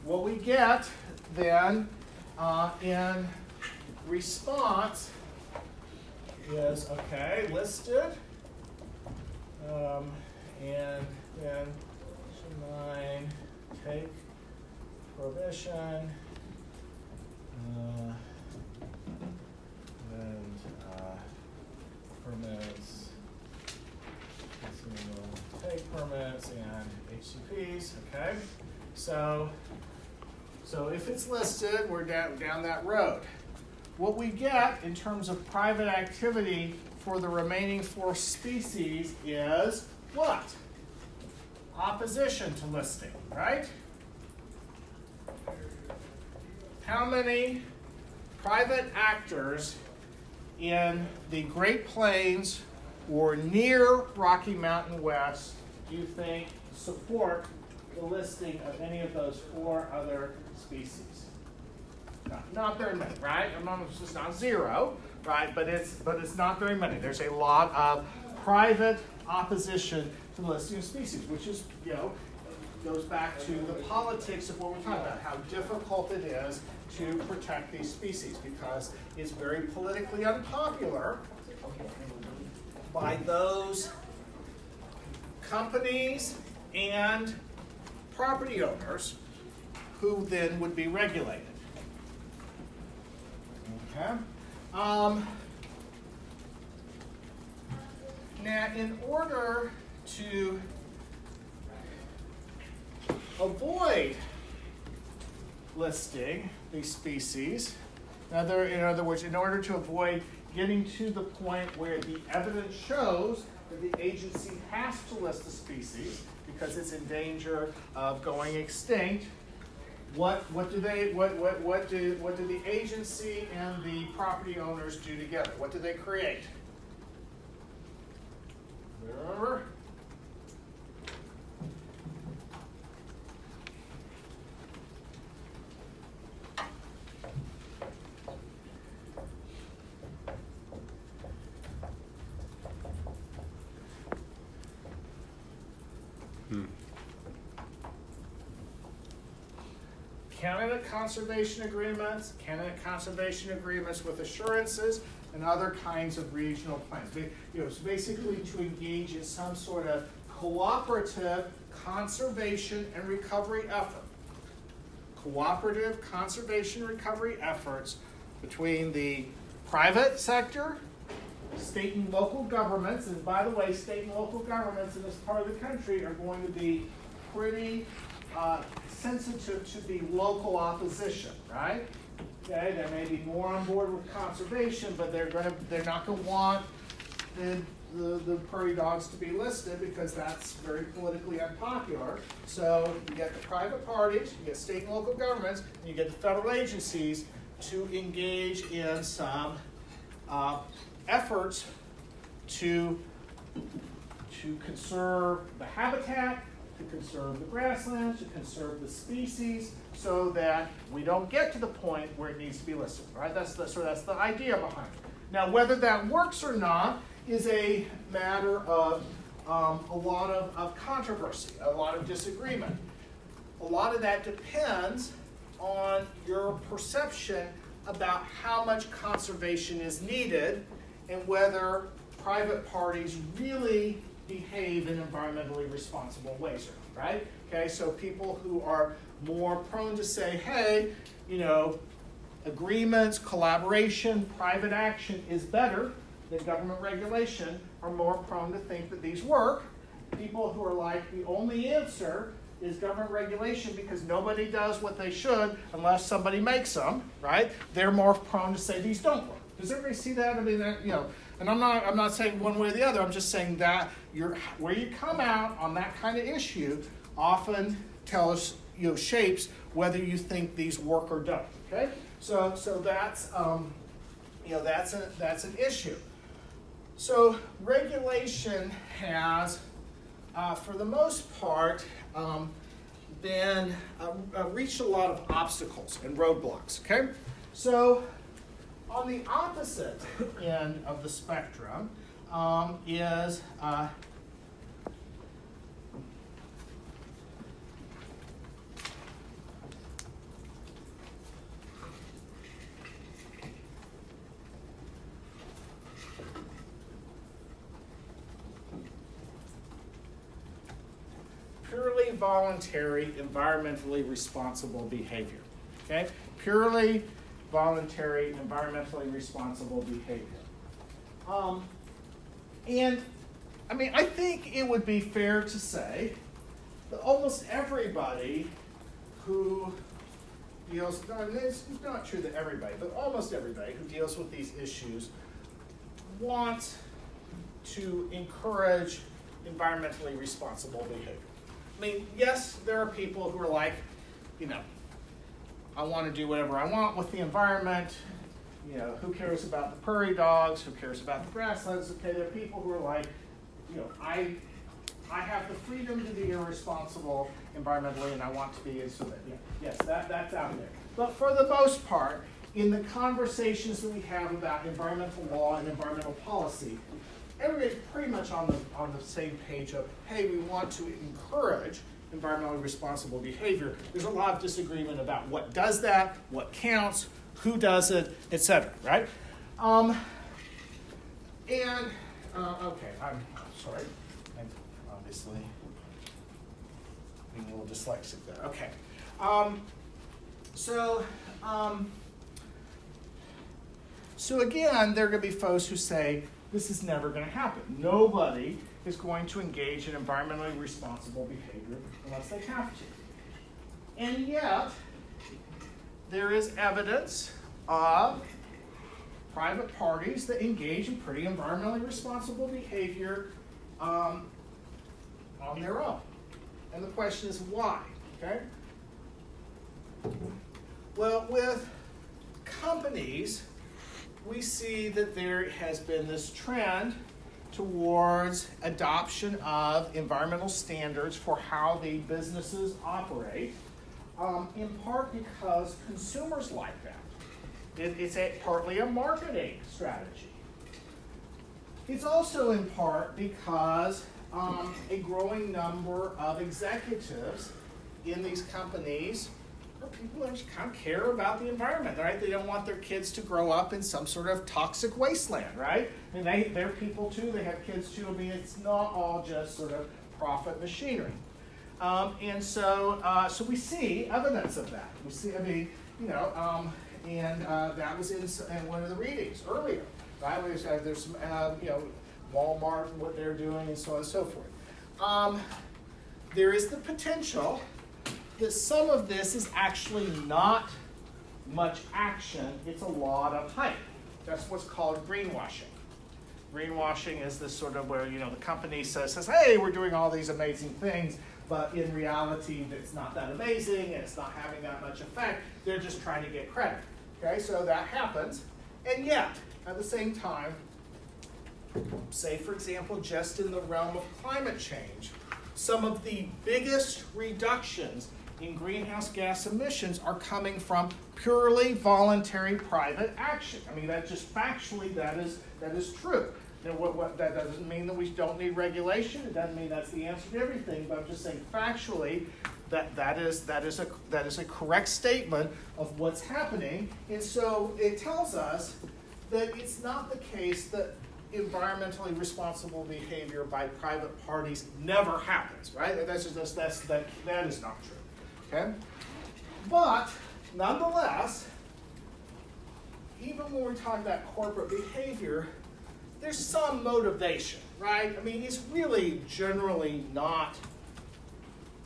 what we get then in response is, okay, listed, and then 9, take prohibition, and permits, take permits and HCPs, okay? So if it's listed, we're down that road. What we get in terms of private activity for the remaining 4 species is what? Opposition to listing, right? How many private actors in the Great Plains or near Rocky Mountain West do you think support the listing of any of those 4 other species? Not very many, right? It's not 0, right? But it's not very many. There's a lot of private opposition to the listing of species, which is, goes back to the politics of what we're talking about, how difficult it is to protect these species because it's very politically unpopular by those companies and property owners who then would be regulated. Okay. Now, in order to avoid listing these species, in other words, in order to avoid getting to the point where the evidence shows that the agency has to list the species because it's in danger of going extinct, what do the agency and the property owners do together? What do they create? Remember? Candidate conservation agreements with assurances, and other kinds of regional plans. It's basically to engage in some sort of cooperative conservation and recovery effort. Cooperative conservation recovery efforts between the private sector, state and local governments, and by the way, state and local governments in this part of the country are going to be pretty sensitive to the local opposition, right? Okay, they may be more on board with conservation, but they're not going to want the prairie dogs to be listed because that's very politically unpopular. So you get the private parties, you get state and local governments, and you get the federal agencies to engage in some efforts to conserve the habitat, to conserve the grasslands, to conserve the species, so that we don't get to the point where it needs to be listed, right? That's the idea behind it. Now, whether that works or not is a matter of a lot of controversy, a lot of disagreement. A lot of that depends on your perception about how much conservation is needed and whether private parties really behave in environmentally responsible ways, right? Okay, so people who are more prone to say, hey, agreements, collaboration, private action is better than government regulation are more prone to think that these work. People who are like, the only answer is government regulation because nobody does what they should unless somebody makes them, right? They're more prone to say these don't work. Does everybody see that? I mean, and I'm not saying one way or the other. I'm just saying that where you come out on that kind of issue often tells, shapes whether you think these work or don't. Okay, so that's that's an issue. So regulation has, for the most part, been reached a lot of obstacles and roadblocks. Okay, so on the opposite end of the spectrum is purely voluntary, environmentally responsible behavior. Okay, purely voluntary, environmentally responsible behavior. And I mean, I think it would be fair to say that almost everybody who deals, it's not true that everybody, but almost everybody who deals with these issues wants to encourage environmentally responsible behavior. I mean, yes, there are people who are like, I want to do whatever I want with the environment. Who cares about the prairie dogs? Who cares about the grasslands? Okay, there are people who are like, I have the freedom to be irresponsible environmentally, and I want to be so that yes, that's out there. But for the most part, in the conversations that we have about environmental law and environmental policy, everybody's pretty much on the same page of, hey, we want to encourage environmentally responsible behavior. There's a lot of disagreement about what does that, what counts, who does it, etc. Right? Okay, I'm sorry. I'm obviously being a little dyslexic there. Okay. So again, there are going to be folks who say this is never going to happen. Nobody is going to engage in environmentally responsible behavior unless they have to. And yet, there is evidence of private parties that engage in pretty environmentally responsible behavior on their own. And the question is why, okay? Well, with companies, we see that there has been this trend towards adoption of environmental standards for how the businesses operate, in part because consumers like that. It's partly a marketing strategy. It's also in part because a growing number of executives in these companies are people that just kind of care about the environment, right? They don't want their kids to grow up in some sort of toxic wasteland, right? I mean, they're people too, they have kids too. I mean, it's not all just sort of profit machinery. So we see evidence of that. We see, that was in one of the readings earlier, right? There's some, Walmart and what they're doing and so on and so forth. There is the potential that some of this is actually not much action, it's a lot of hype. That's what's called greenwashing. Greenwashing is this sort of where, the company says, hey, we're doing all these amazing things, but in reality, it's not that amazing, and it's not having that much effect. They're just trying to get credit. Okay, so that happens. And yet, at the same time, say, for example, just in the realm of climate change, some of the biggest reductions in greenhouse gas emissions are coming from purely voluntary private action. I mean, that just factually, that is true. Now, that doesn't mean that we don't need regulation. It doesn't mean that's the answer to everything. But I'm just saying factually that is a correct statement of what's happening. And so it tells us that it's not the case that environmentally responsible behavior by private parties never happens, right? That is not true. Okay? But nonetheless, even when we're talking about corporate behavior, there's some motivation, right? I mean, it's really generally not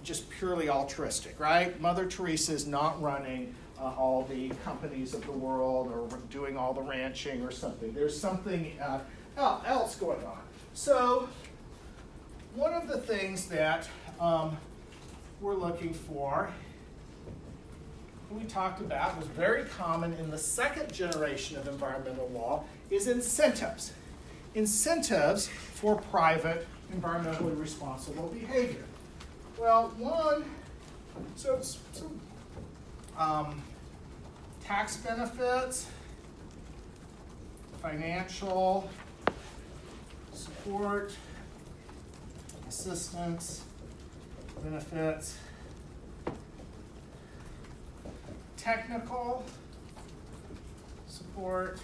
just purely altruistic, right? Mother Teresa is not running all the companies of the world or doing all the ranching or something. There's something else going on. So one of the things that we're looking for, we talked about, was very common in the second generation of environmental law, is incentives. Incentives for private environmentally responsible behavior. Well, tax benefits, financial support, assistance, benefits, technical support,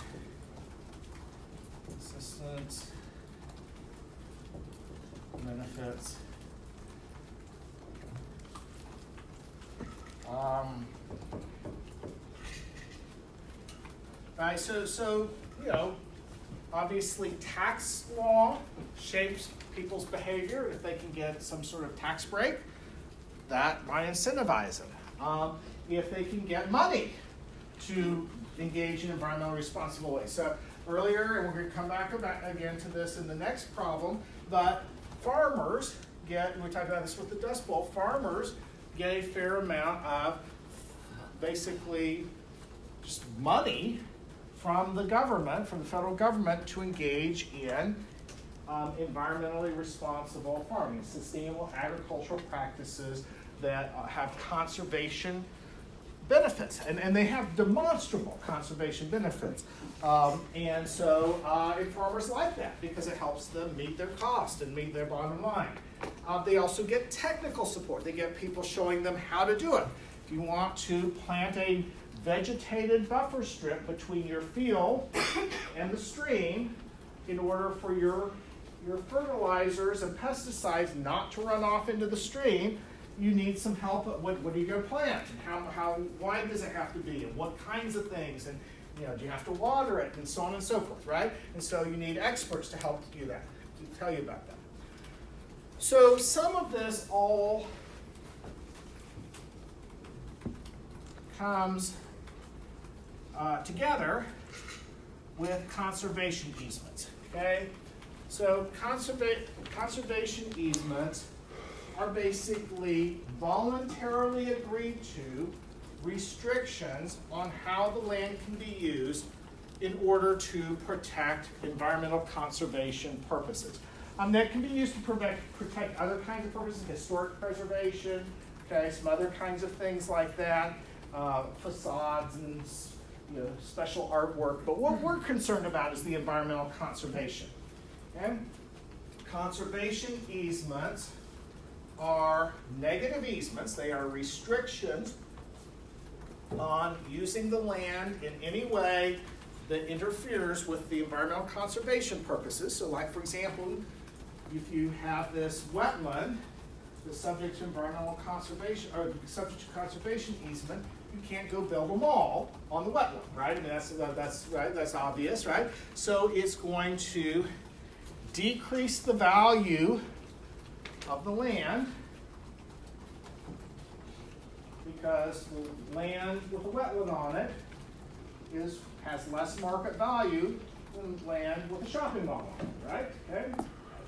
assistance, benefits. Right, so obviously tax law shapes people's behavior. If they can get some sort of tax break, that might incentivize them. If they can get money to engage in environmentally responsible ways. So earlier, and we're going to come back again to this in the next problem, but farmers get, and we talked about this with the Dust Bowl, farmers get a fair amount of basically just money from the government, from the federal government, to engage in environmentally responsible farming, sustainable agricultural practices that have conservation benefits, and they have demonstrable conservation benefits. And farmers like that because it helps them meet their cost and meet their bottom line. They also get technical support. They get people showing them how to do it. If you want to plant a vegetated buffer strip between your field and the stream in order for your fertilizers and pesticides not to run off into the stream, you need some help. What are you going to plant? And how wide does it have to be? And what kinds of things? And do you have to water it? And so on and so forth, right? And so you need experts to help do that, to tell you about that. So some of this all comes together with conservation easements, okay? So conservation easements are basically voluntarily agreed to restrictions on how the land can be used in order to protect environmental conservation purposes. That can be used to protect other kinds of purposes, historic preservation, okay, some other kinds of things like that, facades and special artwork. But what we're concerned about is the environmental conservation. Okay? Conservation easements are negative easements. They are restrictions on using the land in any way that interferes with the environmental conservation purposes. So like, for example, if you have this wetland that's subject to environmental conservation, or subject to conservation easement, you can't go build a mall on the wetland, right? I mean, that's right, that's obvious, right? So it's going to decrease the value of the land because the land with a wetland on it has less market value than land with a shopping mall on it, right? Okay?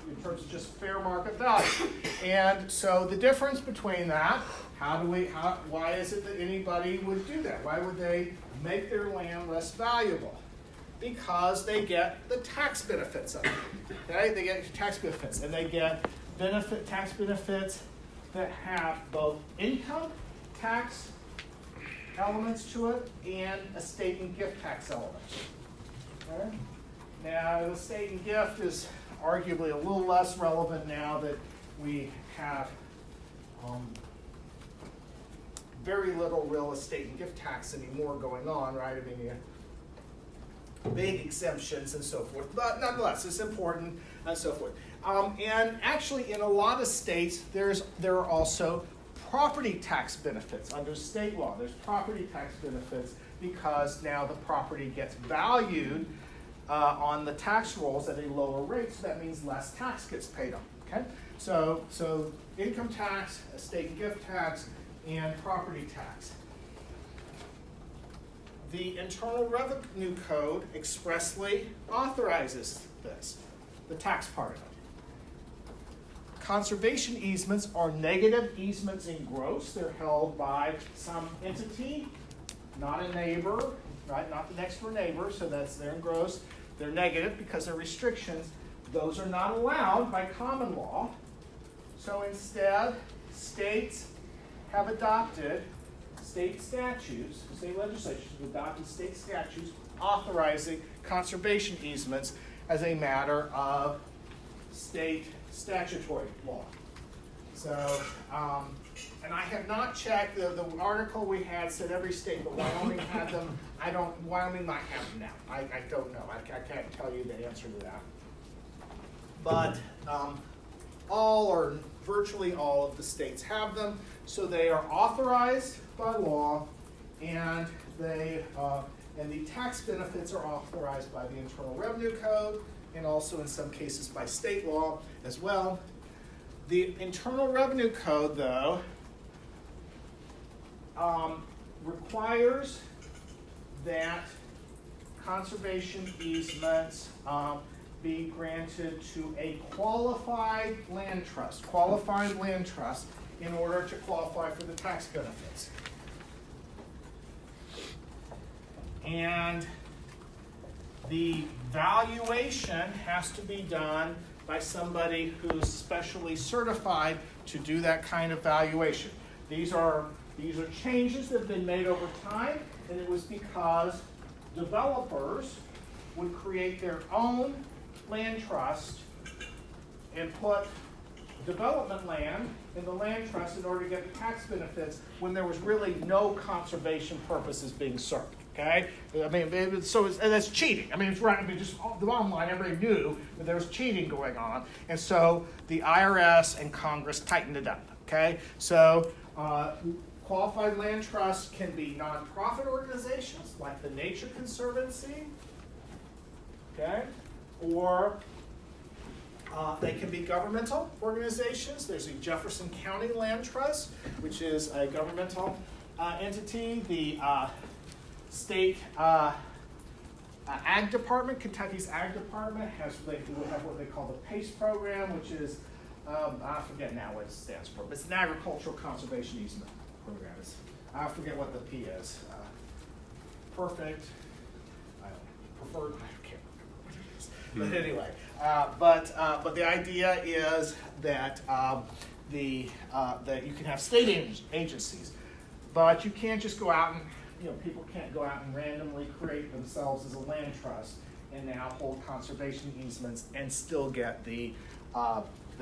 In terms of just fair market value. And so the difference between that, why is it that anybody would do that? Why would they make their land less valuable? Because they get the tax benefits of it. Okay? They get tax benefits, and they get tax benefits that have both income tax elements to it and estate and gift tax elements. Okay? Now, the estate and gift is arguably a little less relevant now that we have very little real estate and gift tax anymore going on, right? I mean, big exemptions and so forth, but nonetheless, it's important and so forth. And actually, in a lot of states, there are also property tax benefits under state law. There's property tax benefits because now the property gets valued on the tax rolls at a lower rate, so that means less tax gets paid on. Okay, so income tax, estate and gift tax, and property tax. the Internal Revenue Code expressly authorizes this, the tax part of it. Conservation easements are negative easements in gross. They're held by some entity, not a neighbor, right? Not the next door neighbor, so they're in gross. They're negative because they're restrictions. Those are not allowed by common law. So instead, states have adopted state statutes, state legislation have adopted state statutes authorizing conservation easements as a matter of state statutory law. So, and I have not checked, the article we had said every state, but Wyoming had them. Wyoming might have them now. I don't know. I can't tell you the answer to that. But all or virtually all of the states have them, so they are authorized by law, and the tax benefits are authorized by the Internal Revenue Code, and also in some cases by state law as well. The Internal Revenue Code, though, requires that conservation easements be granted to a qualified land trust in order to qualify for the tax benefits. And the valuation has to be done by somebody who's specially certified to do that kind of valuation. These are changes that have been made over time, and it was because developers would create their own land trust and put development land in the land trust in order to get the tax benefits when there was really no conservation purposes being served. Okay, I mean, and that's cheating. I mean, it's right. I mean, just the bottom line, everybody knew that there was cheating going on, and so the IRS and Congress tightened it up. Okay, so qualified land trusts can be nonprofit organizations like the Nature Conservancy. Okay, or they can be governmental organizations. There's a Jefferson County Land Trust, which is a governmental entity. The state Ag Department, Kentucky's Ag Department, have what they call the PACE program, which is, I forget now what it stands for, but it's an agricultural conservation easement program. I forget what the P is. Perfect, preferred, I can't remember what it is. But anyway, but the idea is that that you can have state agencies, but you can't just go out and people can't go out and randomly create themselves as a land trust and now hold conservation easements and still get the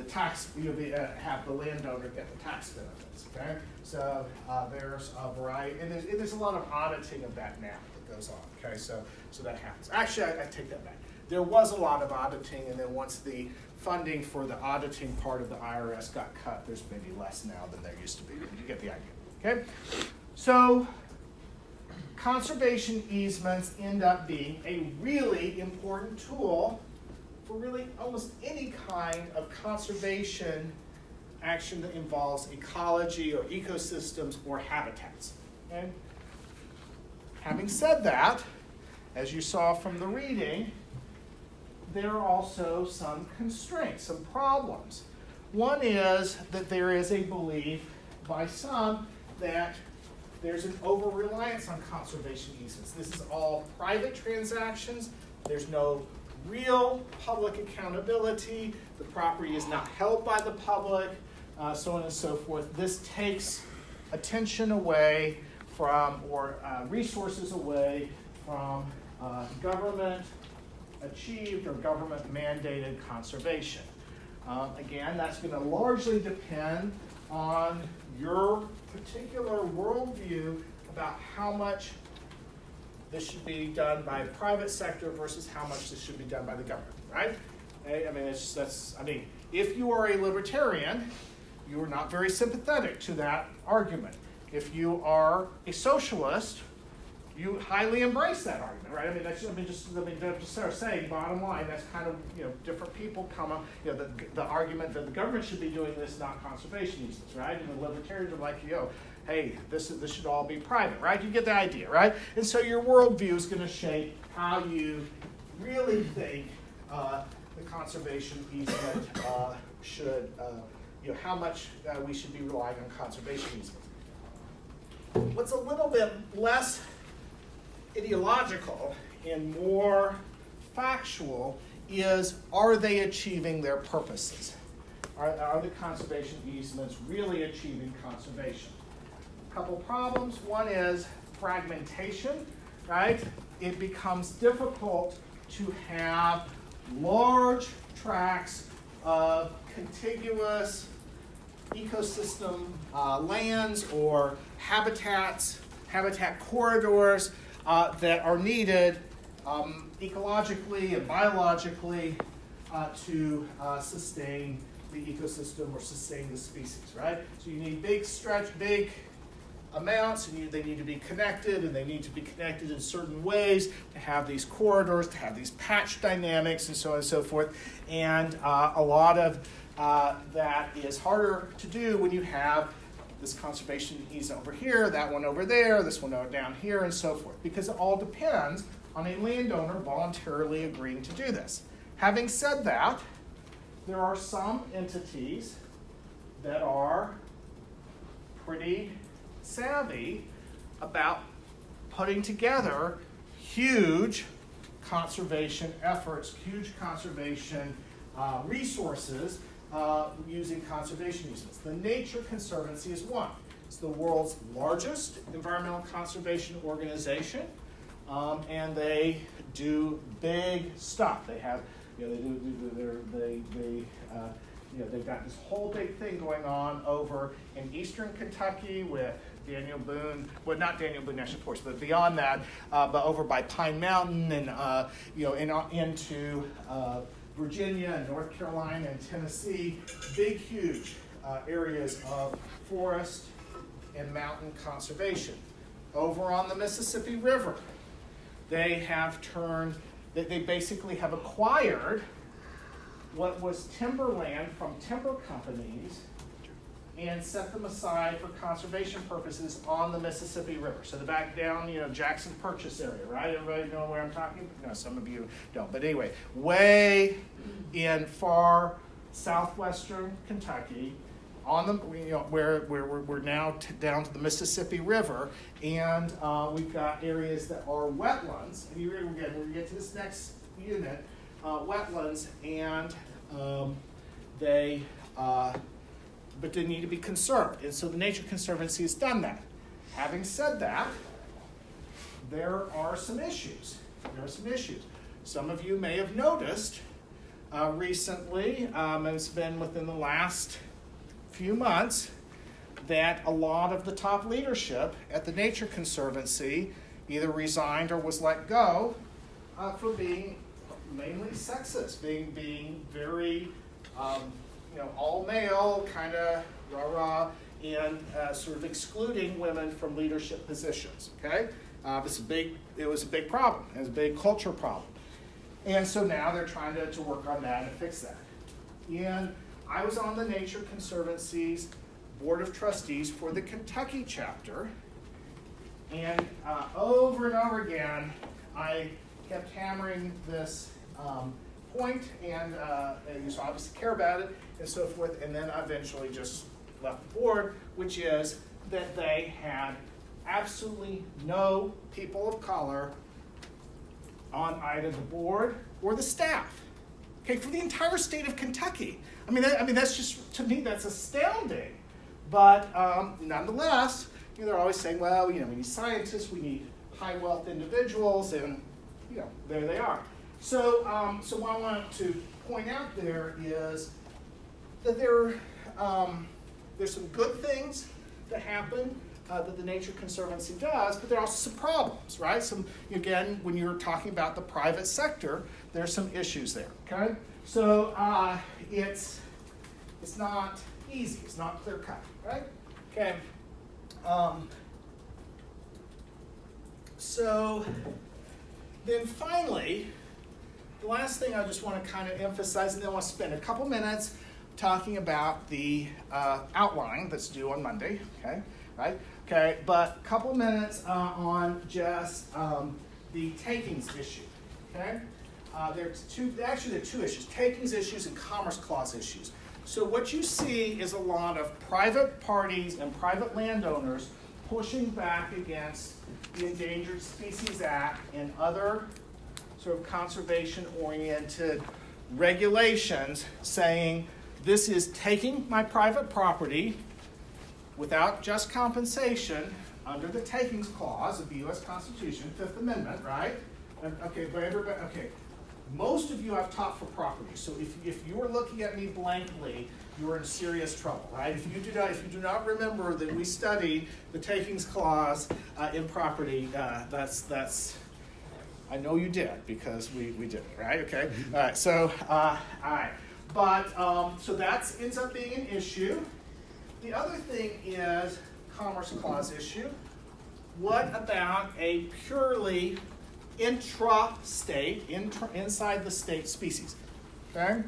tax, have the landowner get the tax benefits. Okay, so there's a variety, and there's a lot of auditing of that now that goes on. Okay, so that happens. Actually, I take that back. There was a lot of auditing, and then once the funding for the auditing part of the IRS got cut, there's maybe less now than there used to be. You get the idea. Okay, so conservation easements end up being a really important tool for really almost any kind of conservation action that involves ecology or ecosystems or habitats. Okay? Having said that, as you saw from the reading, there are also some constraints, some problems. One is that there is a belief by some that there's an over-reliance on conservation easements. This is all private transactions. There's no real public accountability. The property is not held by the public, so on and so forth. This takes attention away from, or resources away from government achieved or government mandated conservation. Again, that's going to largely depend on your particular worldview about how much this should be done by private sector versus how much this should be done by the government, right? I mean, if you are a libertarian, you are not very sympathetic to that argument. If you are a socialist, you highly embrace that argument, right? I mean, just sort of saying, bottom line, that's kind of, different people come up, the argument that the government should be doing this, not conservation easements, right? And the libertarians are like, hey, this should all be private, right? You get the idea, right? And so your worldview is going to shape how you really think the conservation easement should, how much we should be relying on conservation easements. What's a little bit less ideological and more factual is, are they achieving their purposes? Are the conservation easements really achieving conservation? A couple problems. One is fragmentation, right? It becomes difficult to have large tracts of contiguous ecosystem lands or habitat corridors that are needed ecologically and biologically to sustain the ecosystem or sustain the species, right? So you need big amounts, and they need to be connected, and they need to be connected in certain ways to have these corridors, to have these patch dynamics, and so on and so forth. And a lot of that is harder to do when you have this conservation easement over here, that one over there, this one down here, and so forth, because it all depends on a landowner voluntarily agreeing to do this. Having said that, there are some entities that are pretty savvy about putting together huge conservation efforts, huge conservation resources using conservation easements. The Nature Conservancy is one. It's the world's largest environmental conservation organization, and they do big stuff. They have, they've got this whole big thing going on over in eastern Kentucky with Daniel Boone, well, not Daniel Boone National Forest, but beyond that, but over by Pine Mountain and into Virginia and North Carolina and Tennessee, big, huge areas of forest and mountain conservation. Over on the Mississippi River, they basically have acquired what was timberland from timber companies and set them aside for conservation purposes on the Mississippi River. So the back down, Jackson Purchase area, right? Everybody know where I'm talking? No, some of you don't. But anyway, way in far southwestern Kentucky, on the where we're now down to the Mississippi River, and we've got areas that are wetlands. And again, we're going to get to this next unit, wetlands, and but they need to be conserved. And so the Nature Conservancy has done that. Having said that, there are some issues. Some of you may have noticed recently, it's been within the last few months, that a lot of the top leadership at the Nature Conservancy either resigned or was let go for being mainly sexist, being very all male, kind of rah-rah, and sort of excluding women from leadership positions, okay? It was a big problem. It was a big culture problem. And so now they're trying to work on that and fix that. And I was on the Nature Conservancy's Board of Trustees for the Kentucky chapter, and over and over again, I kept hammering this point, and you obviously care about it, and so forth, and then I eventually just left the board, which is that they had absolutely no people of color on either the board or the staff. Okay, for the entire state of Kentucky. I mean, that's just, to me, that's astounding. But nonetheless, they're always saying, well, we need scientists, we need high wealth individuals, and there they are. So what I want to point out there is that there's some good things that happen that the Nature Conservancy does, but there are also some problems, right? Again, when you're talking about the private sector, there's some issues there, okay? So it's not easy, it's not clear cut, right? Okay. So then finally, the last thing I just want to kind of emphasize, and then I want to spend a couple minutes talking about the outline that's due on Monday, okay, right? Okay, but a couple minutes on just the takings issue, okay? There are two issues, takings issues and Commerce Clause issues. So what you see is a lot of private parties and private landowners pushing back against the Endangered Species Act and other sort of conservation-oriented regulations saying this is taking my private property without just compensation under the Takings Clause of the U.S. Constitution, Fifth Amendment, right? Okay, but everybody, okay. Most of you I've taught for property, so if you are looking at me blankly, you are in serious trouble, right? If you do not remember that we studied the Takings Clause in property, that's I know you did because we did it, right? Okay, all right. So all right, but so that ends up being an issue. The other thing is Commerce Clause issue. What about a purely intra-state, inside the state species? Okay,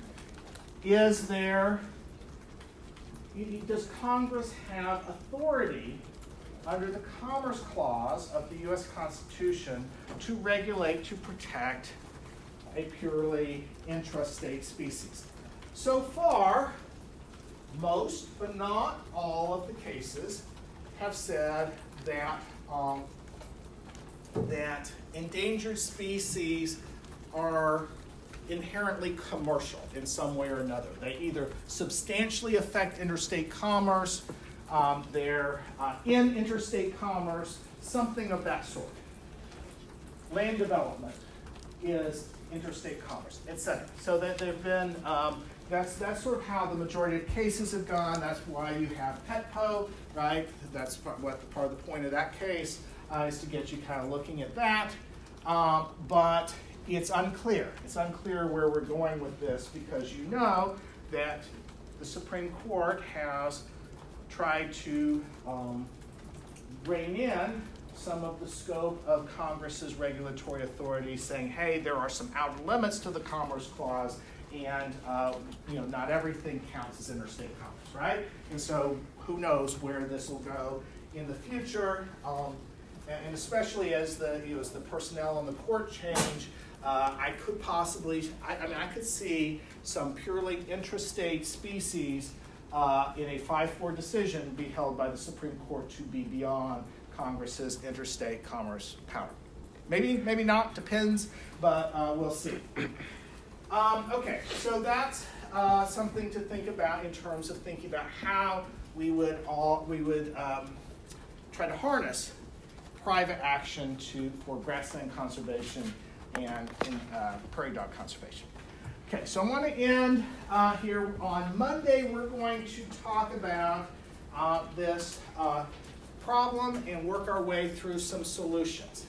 does Congress have authority under the Commerce Clause of the U.S. Constitution to regulate, to protect a purely intrastate species? So far, most, but not all of the cases have said that that endangered species are inherently commercial in some way or another. They either substantially affect interstate commerce, they're in interstate commerce, something of that sort. Land development is interstate commerce, etc. So that there have been, that's sort of how the majority of cases have gone. That's why you have PETPO, right? That's what part of the point of that case is to get you kind of looking at that. But it's unclear. It's unclear where we're going with this because you know that the Supreme Court has tried to rein in some of the scope of Congress's regulatory authority, saying, hey, there are some outer limits to the Commerce Clause, and not everything counts as interstate commerce, right? And so who knows where this will go in the future, and especially as the personnel on the court change, I could see some purely intrastate species in a 5-4 decision be held by the Supreme Court to be beyond Congress's interstate commerce power. Maybe not, depends, but we'll see. Okay, so that's something to think about in terms of thinking about how we would try to harness private action for grassland conservation and prairie dog conservation. Okay, so I want to end here. On Monday, we're going to talk about this problem and work our way through some solutions.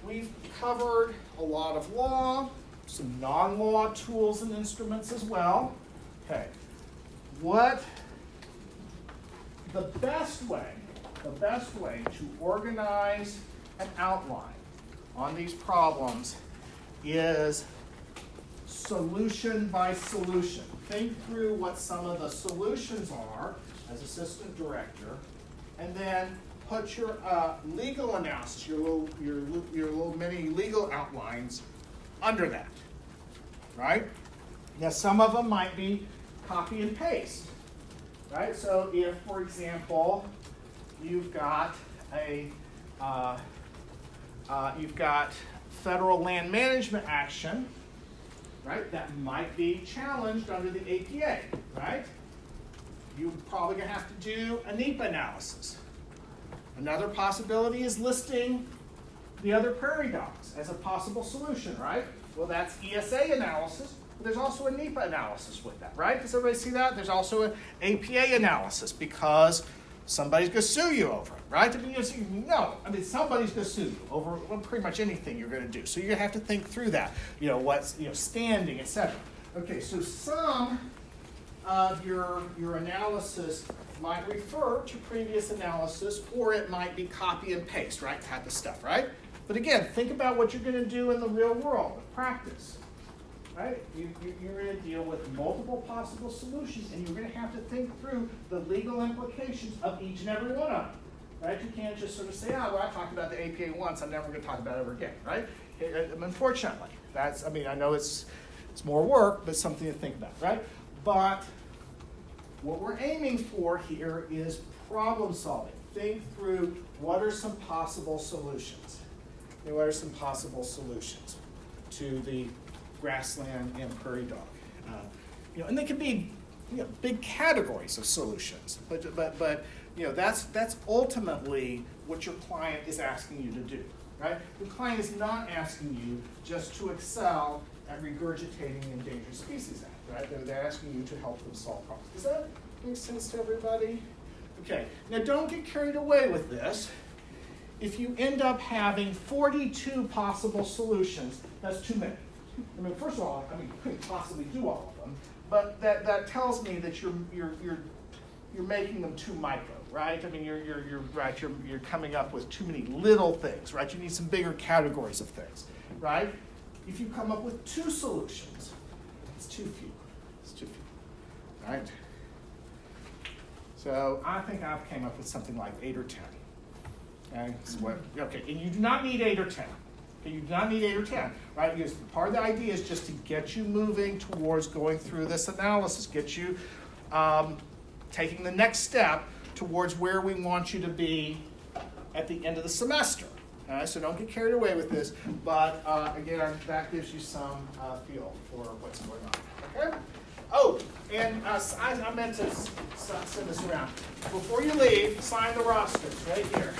We've covered a lot of law, some non-law tools and instruments as well. Okay, the best way to organize an outline on these problems is solution by solution. Think through what some of the solutions are as assistant director, and then put your legal analysis, your little mini legal outlines under that, right? Now some of them might be copy and paste, right? So if, for example, you've got federal land management action, right? That might be challenged under the APA, right? You're probably going to have to do a NEPA analysis. Another possibility is listing the other prairie dogs as a possible solution, right? Well, that's ESA analysis, but there's also a NEPA analysis with that, right? Does everybody see that? There's also an APA analysis because somebody's going to sue you over it, right? Somebody's going to sue you over pretty much anything you're going to do. So you're going to have to think through that, what's standing, etc. Okay, so some of your analysis might refer to previous analysis, or it might be copy and paste, right, type of stuff, right? But again, think about what you're going to do in the real world, practice, right? You're going to deal with multiple possible solutions, and you're going to have to think through the legal implications of each and every one of them, right? You can't just sort of say, oh, well, I talked about the APA once, I'm never going to talk about it ever again, right? Unfortunately, I know it's more work, but something to think about, right? But what we're aiming for here is problem solving. Think through what are some possible solutions. What are some possible solutions to the grassland and prairie dog? And they can be big categories of solutions, but that's ultimately what your client is asking you to do, right? The client is not asking you just to excel at regurgitating the Endangered Species Act, right? They're asking you to help them solve problems. Does that make sense to everybody? Okay, now don't get carried away with this. If you end up having 42 possible solutions, that's too many. I mean, first of all, you couldn't possibly do all of them, but that tells me that you're making them too micro, right? I mean, you're right. You're coming up with too many little things, right? You need some bigger categories of things, right? If you come up with 2 solutions, it's too few. It's too few, right? So I think I've came up with something like 8 or 10. Okay, and you do not need 8 or 10. Okay, you do not need 8 or 10, right? Because part of the idea is just to get you moving towards going through this analysis, get you taking the next step towards where we want you to be at the end of the semester. All right, so don't get carried away with this, but again, that gives you some feel for what's going on. Okay? Oh, and I meant to send this around. Before you leave, sign the rosters right here.